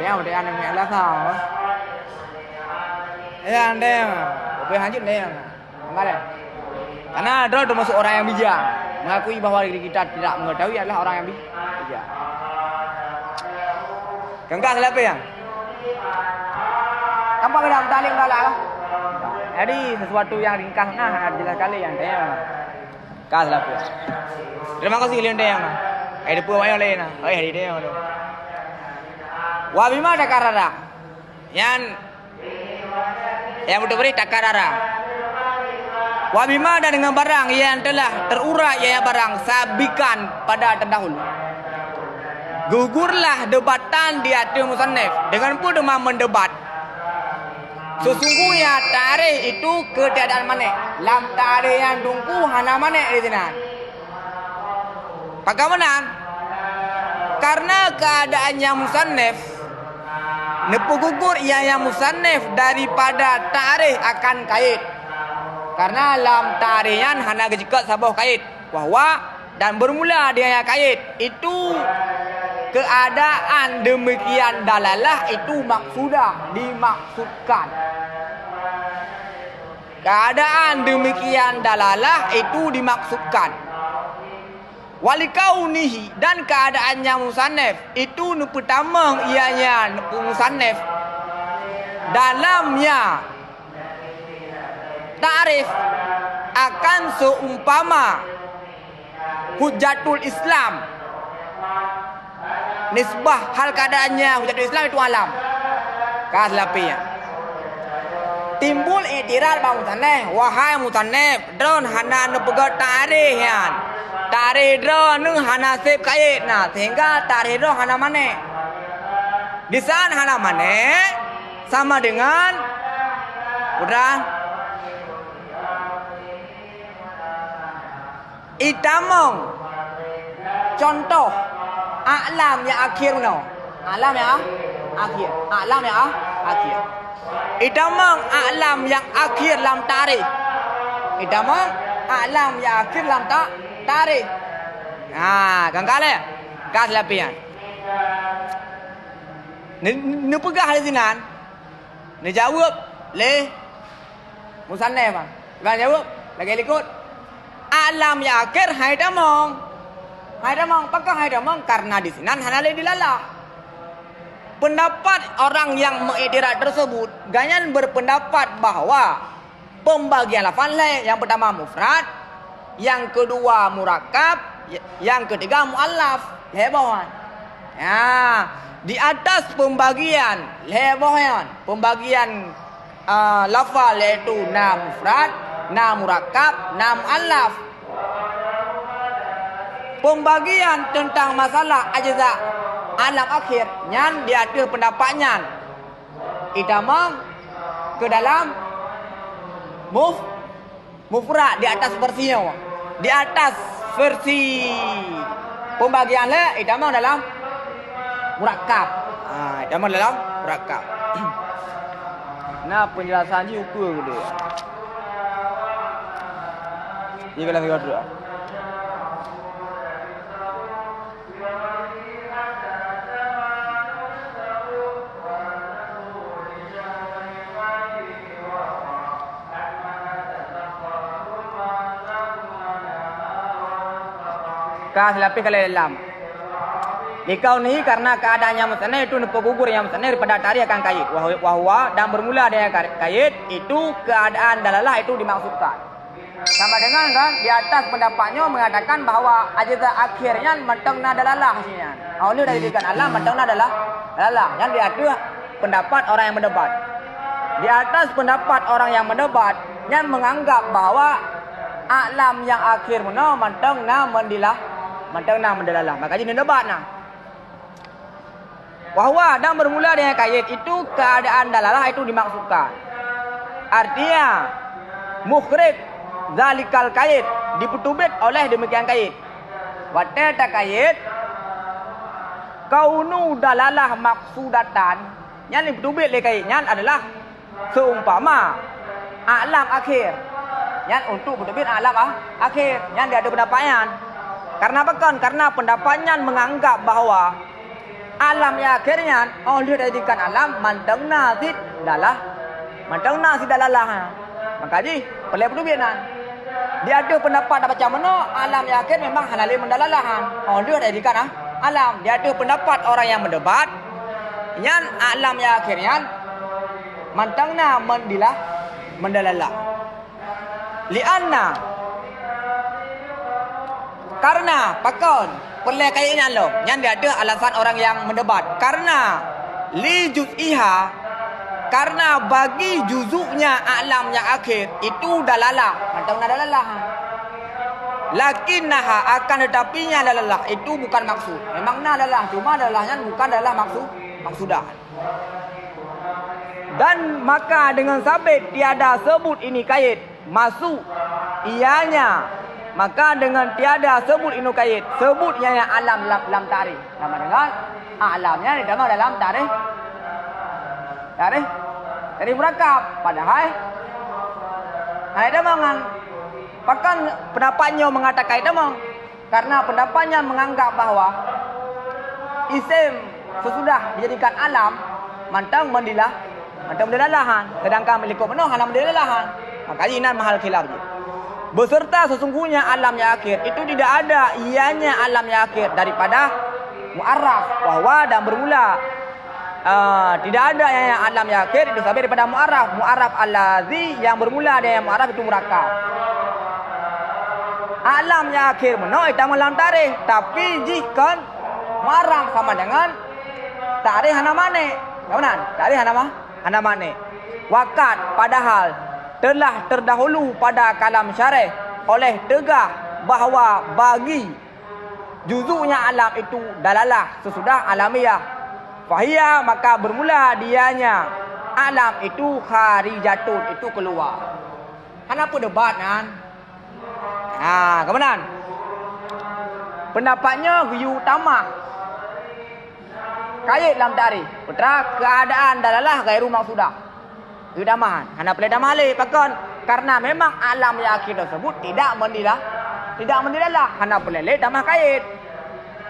Đen để ăn mẹ lá thảo. Ya đen. Tapi hancur đen. Enggak ada. Karena Adol termasuk orang yang bijak. Mengakui bahwa diri kita tidak mengetahui adalah orang yang bijak. Kengkang siapa yang? Kamu kena bertanding lah. Jadi sesuatu yang ringkas jelas sekali yang dia. Kalah pun. Terima kasih kalian dia. Ada pun yang lain. Hari dia. Wabima takarara. Yang beri takarara. Wabima dan dengan barang yang telah terurai ya barang sabikan pada terdahulu. Gugurlah debatan di hati musannif dengan pun demam mendebat. Sesungguhnya tarikh itu ketiadaan mana? Lam tarikh yang dungku hana mana di sini? Bagaimana? Karena keadaannya musannif nepu gugur yang musannif daripada tarikh akan kait. Karena lam tarian hana gejikat sabuh kait bahwa dan bermula dia yang kait itu keadaan demikian dalalah itu dimaksudkan. Keadaan demikian dalalah itu dimaksudkan. Walikaunihi dan keadaannya musannif itu pertama ianya musannif dalamnya ta'rif akan seumpama Hujatul Islam. Nisbah hal keadaannya Hujatul Islam itu alam. Kaslapiya. Timbul itiral bang musannif, wahai musannif, dron hana nepegat tarikh yan. Tarikh dron nu hana sep kait nah, sehingga tarikh dron hana mane. Di sana hana mane sama dengan udah itamong contoh alam yang akhir no. Alam yang akhir. Alam yang akhir. Itamong alam yang akhir lam tarikh. Itamong alam yang akhir lam tarikh. Nah, kangkale. Kas lapian. Ni pegah di sini. Ni jawab le musannif. Bang jawab lagi ikut. Alam yang akhir hai damong. Hai damong, apakah hai damong? Karena di sini hana le dilalah. Pendapat orang yang mengiktiraf tersebut ganyan berpendapat bahwa pembagian lafaz le yang pertama mufrad, yang kedua murakkab, yang ketiga muallaf. Lebohan. Ya, di atas pembagian lebohan, pembagian lafaz yaitu na mufrad, na murakkab, na muallaf. Pembagian tentang masalah ajza alam akhir nyan dia ada pendapatnya idamang ke dalam mufrad di atas versinya, di atas versi pembagian le idamang dalam murakkab. Idamang dalam murakkab. Nah penjelasan ji ukur dia. Ini kalau kita doa. Lapis kalau dalam. Dikau ni karena keadaannya musannif itu gugur yang musannif pada tarikh akan kait. Wahwa dan bermula dengan kait itu keadaan dalalah itu dimaksudkan. Sama dengan kan di atas pendapatnya mengatakan bahwa ajza akhirnya matangna dalalah hasilnya. Awalnya dari dikatakan alam matangna dalalah. Yang di atas pendapat orang yang mendebat. Di atas pendapat orang yang mendebat yang menganggap bahwa alam yang akhir mana matangna mendalalah. Maka jadi debat nah. Wahwa dan bermula dengan kait itu keadaan dalalah itu dimaksudkan. Artinya mukhrij zalikal kait dipetubit oleh demikian kait. Wateta kait kaunu dalalah maksudatan yang dipetubit oleh kaitnya adalah seumpama alam akhir. Yang untuk petubit alam akhir yang dia ada pendapatnya. Karena apa kan? Karena pendapatnya menganggap bahwa alam yang akhirnya oleh jadikan alam mantengna sid dalalah. Maka ji pelai perdubianan. Dia ada pendapat dah macam mana alam yang akhir memang halal mendalalahan. Oleh jadikan alam. Dia ada pendapat orang yang mendebat yang alam yang akhirnya mantengna mendalalah. Lianna karena pakon pelai kayaknya lo yang dia ada alasan orang yang mendebat karena li juz'iha karena bagi juzuknya alam yang akhir itu dalalah macam dalalah lakinnaha akan tetapinya dalalah itu bukan maksud memang dalalah cuma dalalahnya bukan dalalah maksudah dan maka dengan sabit tiada sebut ini kait masuk ianya. Maka dengan tiada sebut inu kait, sebutnya yang alam lam tarikh. Nama dengar alamnya ditambah dalam tarikh. Dari murakab. Padahal ada mangan. Bahkan pendapatnya mengatakan itu mang. Karena pendapatnya menganggap bahwa isim sesudah dijadikan alam mantang mendilalahan. Sedangkan milik penuh alam mendilalahan. Maka ini mahal khilaf. Beserta sesungguhnya alam yang akhir itu tidak ada ianya alam yang akhir daripada mu'arraf bahwa dan bermula tidak ada yang alam yang akhir itu sampai daripada mu'arraf allazi yang bermula dan yang mu'arraf itu murakab. Alam yang akhir mana itu alam tarikh tapi jika mu'arraf sama dengan tarikh hana mane. Kawan, tarikh hana mane. Wakat padahal telah terdahulu pada kalam syarih oleh tegah bahawa bagi juzuknya alam itu dalalah sesudah alamiah. Fahiyah maka bermula dianya alam itu kharijatun itu keluar. Kenapa debat kan? Kemudian pendapatnya view utama kait dalam tarikh putra keadaan dalalah gairu maksudah. Damahan. Hana pelai damale pakon karena memang alam yang akhir tersebut tidak mendilah. Hana pelai damah kait.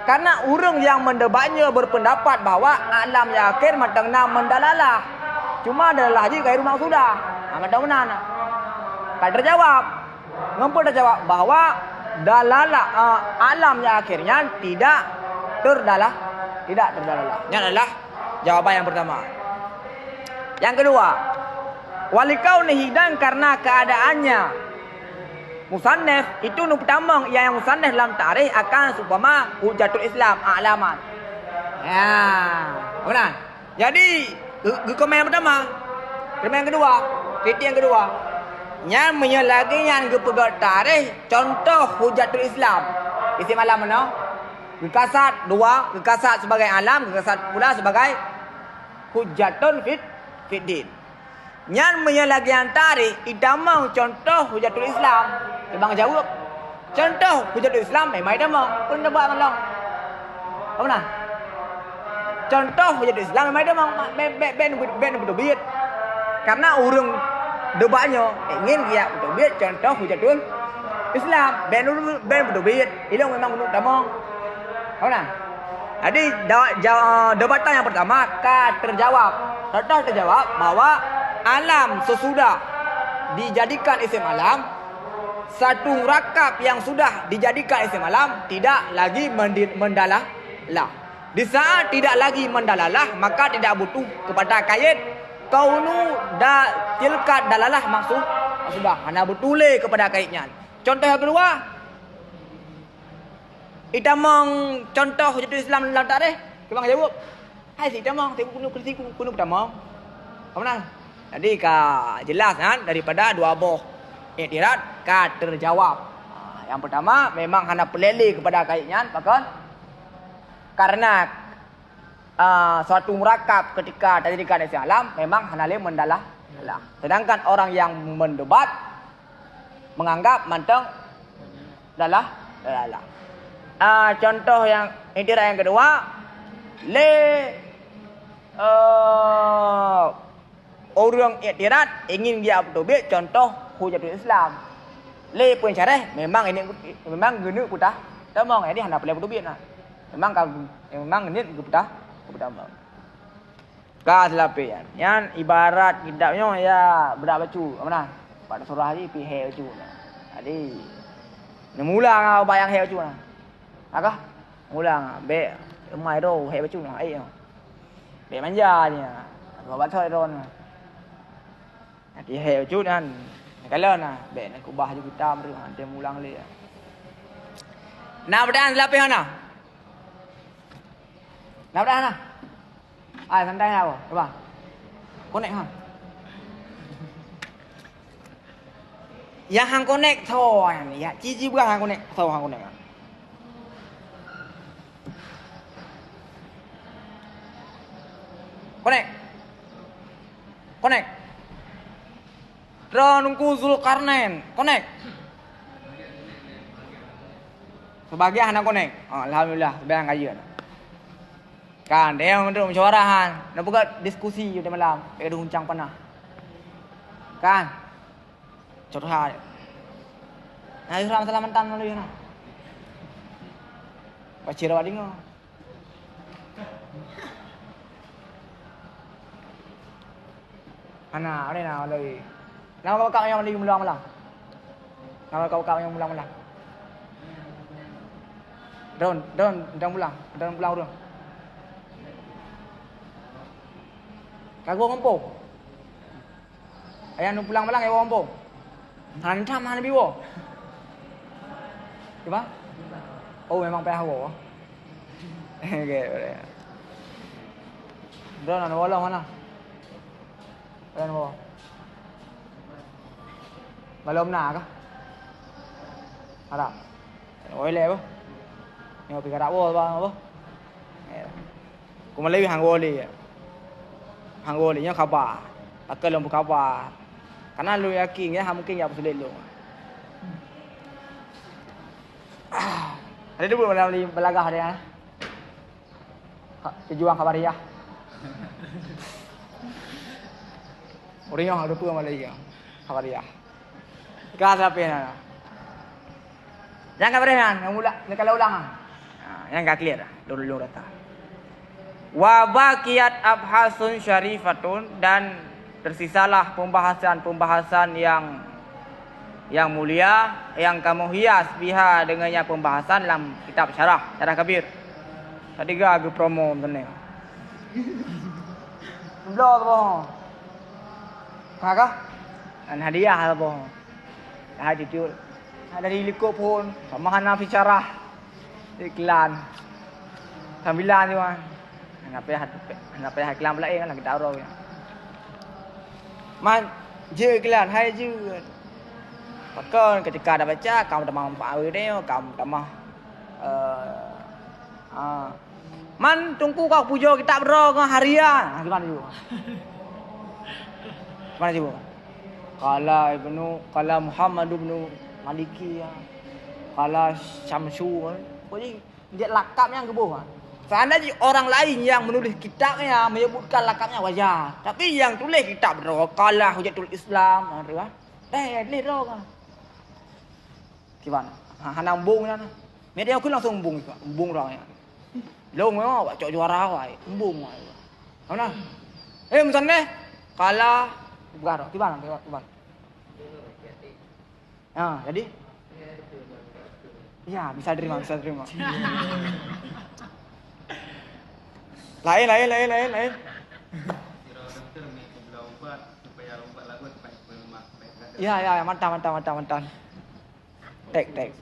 Karena orang yang mendebatnya berpendapat bahawa alam yang akhir matangna mendalalah. Cuma dalalah je gairu maksudah. Macam mana? Kan terjawab. Ngapa terjawab bahawa dalalah alam yang akhirnya tidak terdalalah. Ini adalah jawaban yang pertama. Yang kedua, walikaunihi dan karena keadaannya musannaf itu nu pertama yang musannaf dalam tarikh akan supama hujatul Islam alaman. Benar. Jadi komen yang pertama, komen yang kedua, titik yang kedua. Yang menyelagi yang gepegat tarikh contoh hujatul Islam. Isim alam mana? Gekasat dua, gekasat sebagai alam, gekasat pula sebagai hujatun fit din. Yang menyalagian tarikh idamang contoh hujatul Islam. Bang jawab. Contoh hujatul Islam memang idamang. Pun debat malang. Apa nak? Contoh hujatul Islam memang idamang. Ben betul. Karena orang debatnya ingin dia betul contoh hujatul Islam. Ben betul. Itu memang betul damang. Apa nak? Jadi debatan yang pertama terjawab. Contoh terjawab bahwa alam sesudah dijadikan isim alam, satu rakab yang sudah dijadikan isim alam tidak lagi mendalalah. Di saat tidak lagi mendalalah maka tidak butuh kepada kait kaunu tilka dalalah sudah hanya butule kepada kaitnya. Contoh yang kedua, itamang contoh hujatul Islam dalam tarikh, kebang jawab. Hai si itamang, saya kuno pertama. Kamu jadi jelas kan daripada dua buah iktirat terjawab. Yang pertama memang hanya pelele kepada kaitnya bahkan karena suatu murakab ketika dijadikan isim alam memang hanya mendalah. Sedangkan orang yang mendebat menganggap manteng dalah. Contoh yang iktirat yang kedua orang iktirat ingin dia betul contoh hujatul Islam. Pun syarah memang ini memang guna kutah tamang dia hendak pelai betul nah. Memang ini pertama. Ka selapian. Yang ibarat kidapnya ya bedak bacu. Mana? Pada surah ni pi he bacu nah. Jadi mula bayang he bacu nah. Akah? Mula be mai ro he bacu nah. Ai. Be manjanya. Babat thôi ron. Jadi he bacu kan. Kalau nah be nak ubah je kita tu dia mulang le. Nah berdan selapian nah. Nào đây nè. Ai thằng đây nào rồi, các bạn. Connect hả? Ya hang connect thôi, ya chi bukan hang connect, thôi hang connect. Connect. Ra nunggu Zulkarnain, connect. Sebagian hang connect. Alhamdulillah, sebagian kajian. Kan dia untuk mesyuarahan, nak buka diskusi pada malam, ada huncang panah. Kan? Curhat. Nah, Islam selamatan lalu ya. Baca rawat dengar. Ana, ada nak lagi. Nama kau yang lagi mulang malam. Nama kau yang mulang malam. Don mulang dah. Kagak ngompong. Ayah nu pulang malang ayah ngompong. Hantam han biwo. Coba? Oh memang payah wo. Okey, boleh. Drone anu bola mana? Drone wo. Belum nak kah? Ada. Oi le bo. Nyo pi kada wo ba bo. Ku malai hang wo le. Hang wo le nya khabar. Akal lu khabar. Karena lu yakin ya mungkin ya sulit lu. Ada dulu dalam belagah dia. Pejuang Khabariyah. Orang yang ada pun Malaysia. Khabariyah. Gas apa ni? Yang Khabariyah, yang mula, yang kalau ulang. Yang enggak clear. Dulu data. Wa baqiyat abhasun syarifatun, dan tersisalah pembahasan yang mulia yang kamu hias biha dengannya pembahasan dalam kitab syarah kabir. Tadi agak promo betul. Blog boh. Kakak? An hadiah boh. Hadiah tu. Ada di likop pun sama hana fi syarah iklan. Sambilan tu kan. Kenapa ya iklan pula kan kita tahu ya. Man je iklan hai je. Maka ketika dah baca kamu dah manfaat dia, kamu dah man tunggu kau puja kitab bro ke harian. Gimana juga? Gimana juga? Kala Muhammad ibnu Maliki ya. Kala Syamsu. Pokoknya dia lakapnya ke bawah. Seandainya orang lain yang menulis kitabnya menyebutkan lakapnya wajar. Tapi yang tulis kitab bro kala Hujatul Islam, kan? Tulis bro kan. Gimana? Hana embung kan. Media aku langsung embung orangnya. Long memang baca juara awak, embung awak. Mana? Misalnya kalah bukan, gimana? Jadi? Ya, bisa terima. Lain. Ya, mantap. Tek.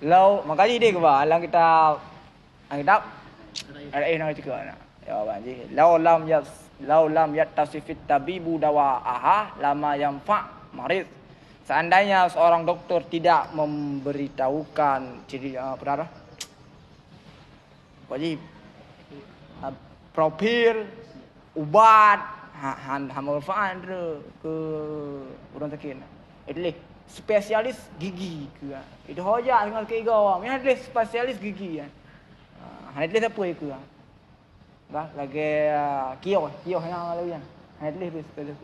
Lau makanya dia keba alang kita ada nak juga nak. Jawapan je. Lau lam yattasifit tabibu dawaaha lama yanfa marid. Seandainya seorang doktor tidak memberitahukan ciri apa wajib profil ubat manfaat ke orang sakit. Itu spesialis gigi ke. Itu hoja dengan ke igau. Mana ada spesialis gigi kan. Ada siapa itu kan. Bah lagi kio yang lalu kan. Ada spesialis.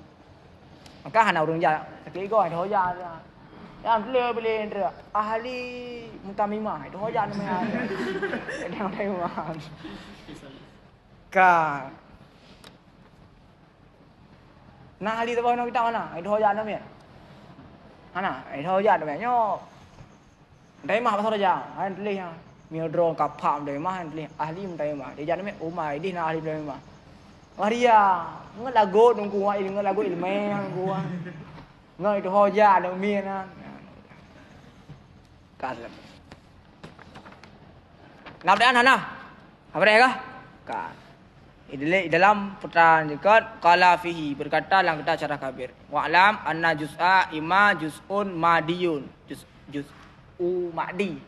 Maka hana urang ja ke igau itu hoja. Yang boleh dia ahli mutamimah itu hojat namanya. Dia mutamimah. Kan. Nah ahli tu nak kita mana? Itu hojat namanya. Mana? Itu hojat namanya. Dari mah pasal aja. Han tulis ha. Miodro kapam dari mah han tulis ahli mutamimah. Dia jadi umai dia nak ahli mutamimah. Waria, nggak lagu nunggu wah ini nggak lagu ilmu nunggu wah. Nggak itu hojat ada mina. Kalam. Nampak ana? Apa dia kah? Kan. Dalam perkataan dekat qala fihi berkata dalam kita cara kabir. Wa'lam anna juz'a ima juz'un madiyun. Juz'u maddi.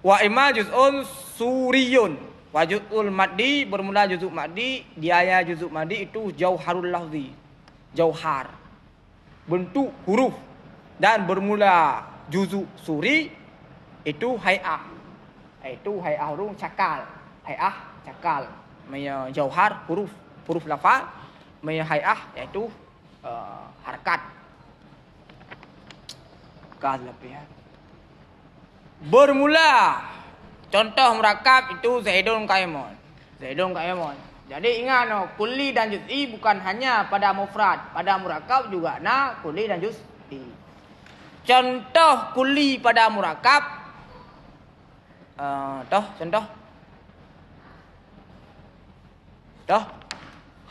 Wa ima juz'un suriyun. Wa juz'ul maddi bermula juz'u maddi, dia juz'u maddi itu jauharul lafzi. Jauhar. Bentuk huruf dan bermula juz'u suri itu hay'ah. Itu hay'ah huruf cakal. Hay'ah cakal. Maya jauhar huruf lafaz. Maya hay'ah iaitu harakat. Kaz lebih. Bermula contoh murakab itu zaidun qaimun. Zaidun qaimun. Jadi ingat no, kulli dan juz'i bukan hanya pada mufrad, pada murakab juga na kulli dan juz'i. Contoh kulli pada murakab contoh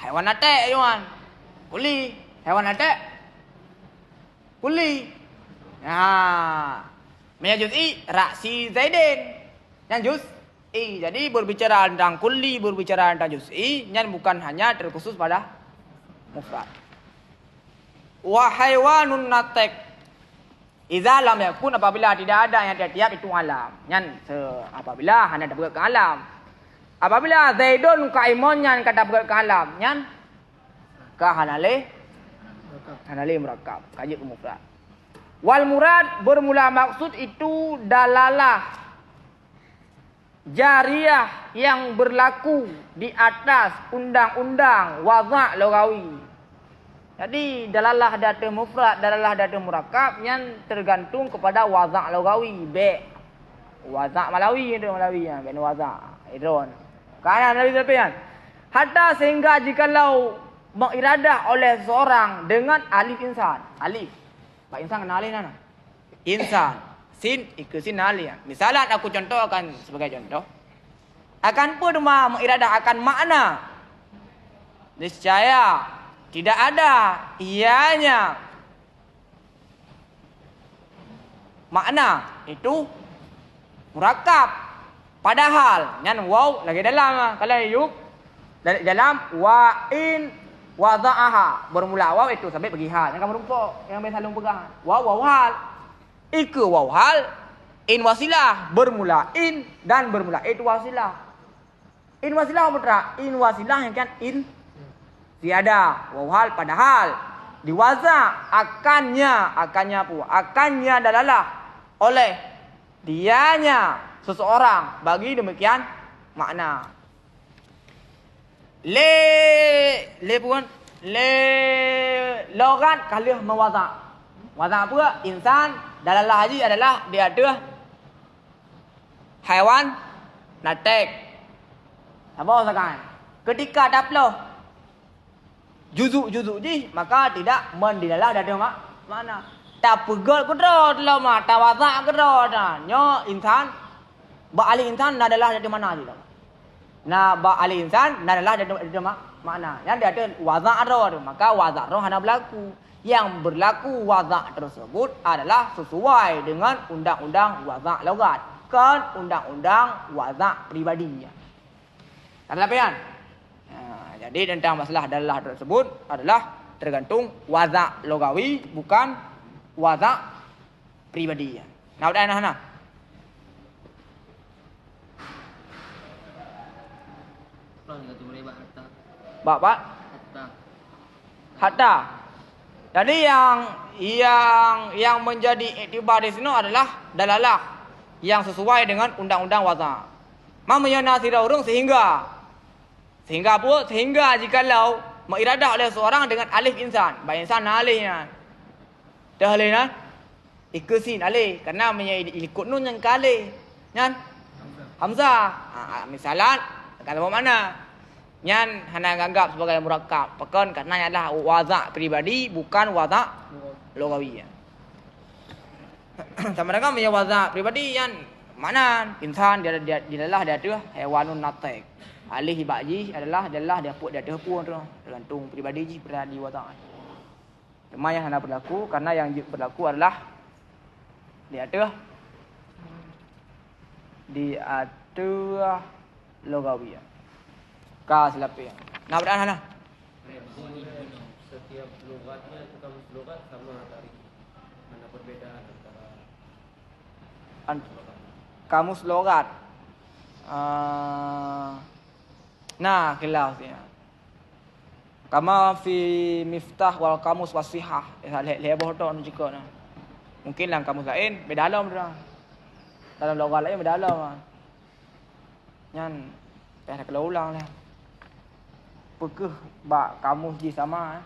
haiwan atek Yuan. Kulli haiwan atek. Kulli. Nah, Maya juz'i ra'si zaidin. Yang juz'i. Jadi berbicara tentang kulli, berbicara tentang juz'i, yang bukan hanya terkhusus pada mufrad. Wa haiwanun natek. Idza lam yakun apabila tidak ada yang tiap-tiap itu alam. Yang apabila hanya dapat ke alam. Apabila zaidun qaimun yang kata dapat ke alam, yang ka hanale murakab, kaji ke mufrad. Wal murad bermula maksud itu dalalah jariyah yang berlaku di atas undang-undang wadha' lugawi. Jadi dalalah data mufrad, dalalah data murakab yang tergantung kepada wadha' lugawi. Wadha' malawi itu malawi ya, ben wadha' idron. Kanan dari depan. Hatta sehingga jikalau mengiradah oleh seorang dengan alif insan. Alif. Pak insan kenal alif mana? Insan. Sin ikut sin alif. Misalnya aku contohkan sebagai contoh. Akan pun mengiradah akan makna. Niscaya tidak ada ianya makna itu murakab. Padahal nyan waw lagi dalam kalau yuk dalam wa in wada'aha bermula waw itu sampai pergi hal yang kamu rumpuk yang biasa lu pegang waw hal iku waw hal in wasilah bermula in dan bermula itu wasilah. In wasilah putra in wasilah yang kan in tiada waw hal padahal diwaza akannya dalalah oleh dianya seseorang bagi demikian makna. Logat kalih mewaza. Waza apa? Insan dalalah haji adalah dia ada haiwan natek. Apa sekarang? Ketika daploh juzuk ji maka tidak mendilalah ada mana. Tak pegol kedot lah mak tawaza kedot nyo insan ba ali insan adalah dari mana je. Nah ba ali insan adalah dari mana. Yang dia ada waza' roh maka waza' roh hanya berlaku. Yang berlaku waza' tersebut adalah sesuai dengan undang-undang waza' logat, kan undang-undang waza' pribadinya. Ada lapian. Jadi tentang masalah dalalah tersebut adalah tergantung waza' logawi bukan waza' pribadi. Nah udah nah. Bapak hatta. Jadi yang menjadi iktibar di sini adalah dalalah yang sesuai dengan undang-undang waza'. Mamanya nasira urung sehingga apa? Sehingga jikalau mengiradah oleh seorang dengan alif insan, baik insan alifnya. Dah alih nah. Ikusin alih karena ikut nun yang kali. Nyan Hamzah. Misalan kalau mana? Nyan hana anggap sebagai murakkab. Pekan karena adalah wazak pribadi bukan wazak lugawi. Sama dengan punya wazak pribadi yang mana insan dia adalah dia tu haiwanun natik. Alih baji adalah dia pun dia pun tu tergantung pribadi ji berada di wazak. Cuma yang hendak berlaku karena yang berlaku adalah diatur logawi. Ka selapi. Nak berada mana? Setiap logatnya itu kamus logat sama dari mana perbedaan antara Kamus logat. Nah, khilaf dia. Kama fi miftah wal kamus wasihah. Lebih tok juga nah. Mungkin dalam kamus lain beda dalam dah. Dalam logat lain beda dalam. Nyan kalau ulang lah. Pekeh bak kamus ji sama.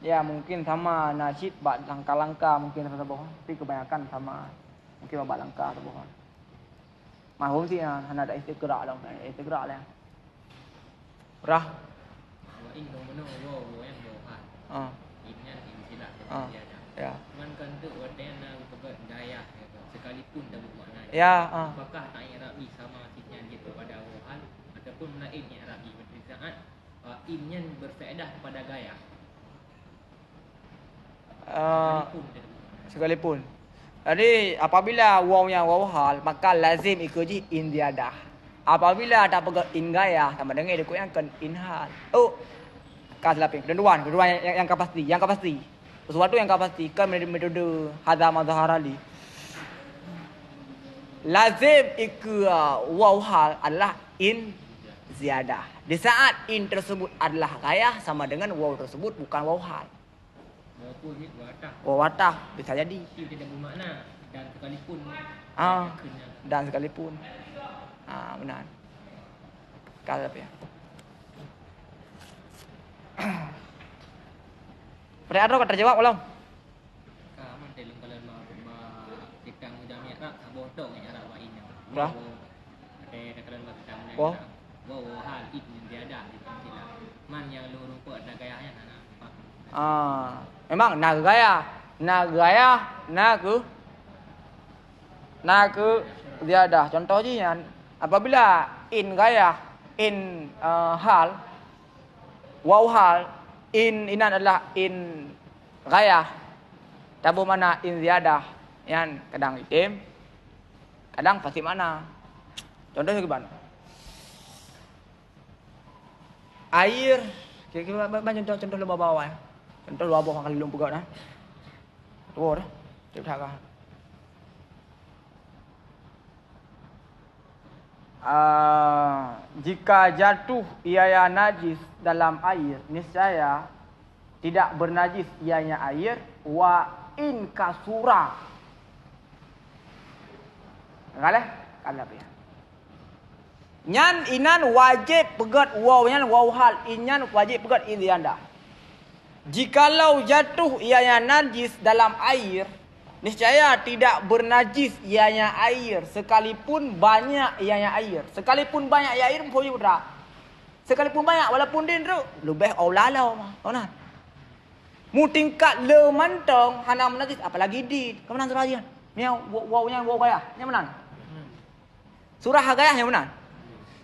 Ya mungkin sama nasyid bak langkah-langkah mungkin sama bohong. Tapi kebanyakan sama. Mungkin bak langkah atau bohong. Mahum sih hana ada istiqra' lah. Istiqra' lah. Rah. wa in dong meno wo yang bohan. Innya insilah dia ada. Ya. Man kan tu wadana pegat daya sekalipun tak bermakna. Ya, Apakah tak i'rabi sama sidnya dia kepada wohan ataupun lain i'rabi pada saat imnya berfaedah kepada gaya. Sekalipun. Jadi apabila wawnya waw hal maka lazim ikuti in ziyadah. Apabila ada pegat in gaya sama dengan dia yang kan in hal. Kas laping. Kedua yang kapasti, sesuatu yang kapasti kan metode hadza mazharali. Lazim ikut waw hal adalah in ziyadah. Di saat in tersebut adalah gaya sama dengan waw tersebut bukan waw hal. Walaupun itu watah. Watah bisa jadi. Ia tidak bermakna dan sekalipun. Dan sekalipun. Benar. Kalau apa ya? Pertanyaan kau terjawab belum? Kaman telung kalau kita mudahnya tak bodong yang arah wa ini. Berah? Ada kalau kita mudahnya. Wah. Wow hal itu dia ada di sila. Man yang lu rupa ada gayanya anak. Memang nagaya nagu ziyadah. Contoh je yang apabila in gaya in hal waw hal inan adalah in gaya tabu mana in ziyadah yang kadang itim kadang pasti mana. Contohnya gimana? Air kira-kira contoh lumba bawah ya. Contoh luar bawah kali lumba pegat dah. Tua dah. Cepat kah. Jika jatuh ianya najis dalam air, niscaya tidak bernajis ianya air wa in kasura. Kalah ya. Nyan inan wajib pegat waw nyan waw hal inyan wajib pegat in ziyadah. Jikalau jatuh ianya najis dalam air, niscaya tidak bernajis ianya air sekalipun banyak ianya air. Sekalipun banyak ia air boleh putra. Sekalipun banyak walaupun din tu lebih aulalau mah. Tahu nah. Mu tingkat le mantong hana menajis apalagi di. Kemenan surah dia. Miau wawnya waw gaya. Nya menan. Surah gaya nya menan.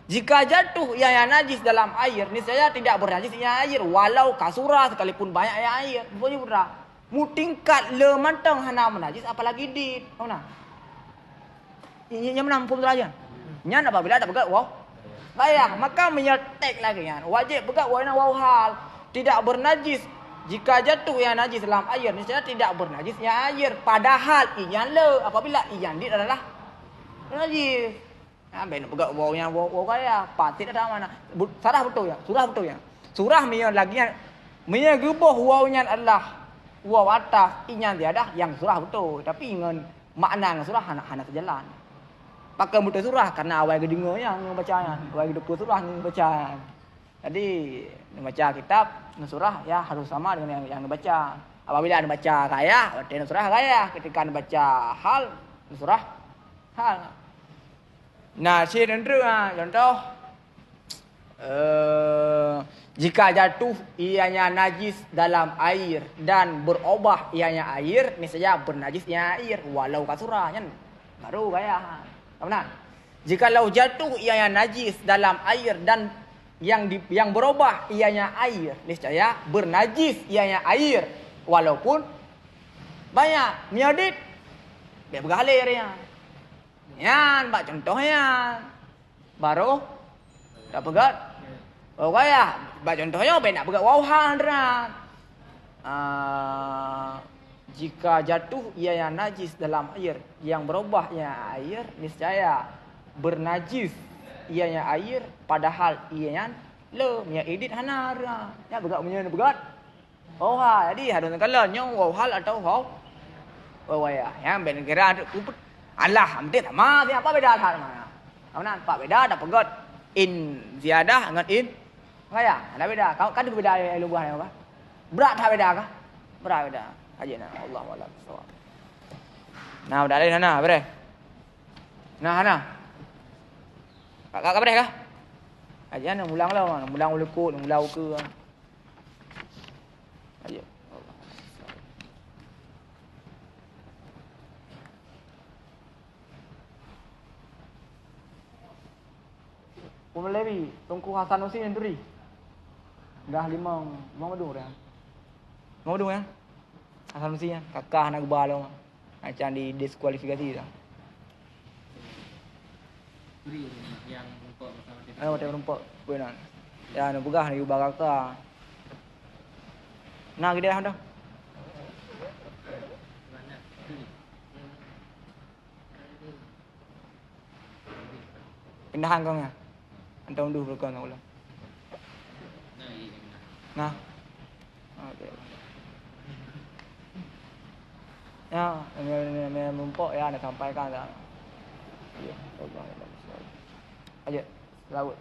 Jika jatuh ianya najis dalam air, niscaya tidak bernajis ianya air walau kasura sekalipun banyak ianya air. Boleh putra. Mu tingkat le mantong hana menajis apalagi di. Tahu nah. Ini menang pun aja. Nyan apabila ada pegat waw gaya, maka menyertek lagi kan. Wajib pegat waw hal tidak bernajis. Jika jatuh yang najis dalam air, niscaya tidak bernajis yang air. Padahal iyan le apabila iyan di adalah najis. Ben pegat wawnya waw gaya, pasti ada mana. Sarah betul ya. Surah mian lagi yang menyegeboh wawnya adalah waw atas iyan tiada yang surah betul. Tapi dengan makna surah hana sejalan. Pakai mudah surah karena awal gedingo yang bacanya, awal geduk surah yang baca. Jadi membaca kitab surah ya harus sama dengan yang dibaca. Apabila anda baca gayah, berarti surah gayah. Ketika anda baca hal, surah hal. Nah, contoh jika jatuh ianya najis dalam air dan berubah ianya air, niscaya bernajis ianya air walau kasurahnya baru gayah. Benar? Jikalau jatuh ianya najis dalam air dan yang berubah ianya air, niscaya bernajis ianya air walaupun banyak miadit dia bergalir ya. Yan, bak contohnya baru tak pegat. Oh kaya, bak contohnya ben nak pegat wauhan jika jatuh ianya najis dalam air yang berubah ianya air, niscaya bernajis ianya air padahal ianya le nya edit hanar ya begat punya begat. Oh ha, jadi hadun kala nyong wauhal atau wau ya. Yang ben kira Allah amte sama dia apa beda hal mana. Mana pak beda ada pegat in ziyadah dengan in kaya ada beda. Kau kan beda lubuh apa? Berat tak beda kah? Berat beda. Aje nah Allah wala sawab. Nah udah ada sana bre. Nah ana. Kakak bre kah? Aje ana ulang lah, ulang ulukut, ulang ke. Aje. Pemelewi, Tungku Hasan Husin Duri. Dah 5 mau dulu ya. Mau dulu ya. Hasan Husin kakak anak balong. Macam di diskualifikasi dah. Duri yang rumput bersama dia. Macam rumput benar. Ya nak begah ni ubah kakak. Nah gede dah. Mana? Duri. Pindahan kau nya. Antau dulu belakang nak ulang. Nah. Okey. Ya, ini rumput ya nak sampaikan dah. Ya, Allah. Aje, laut.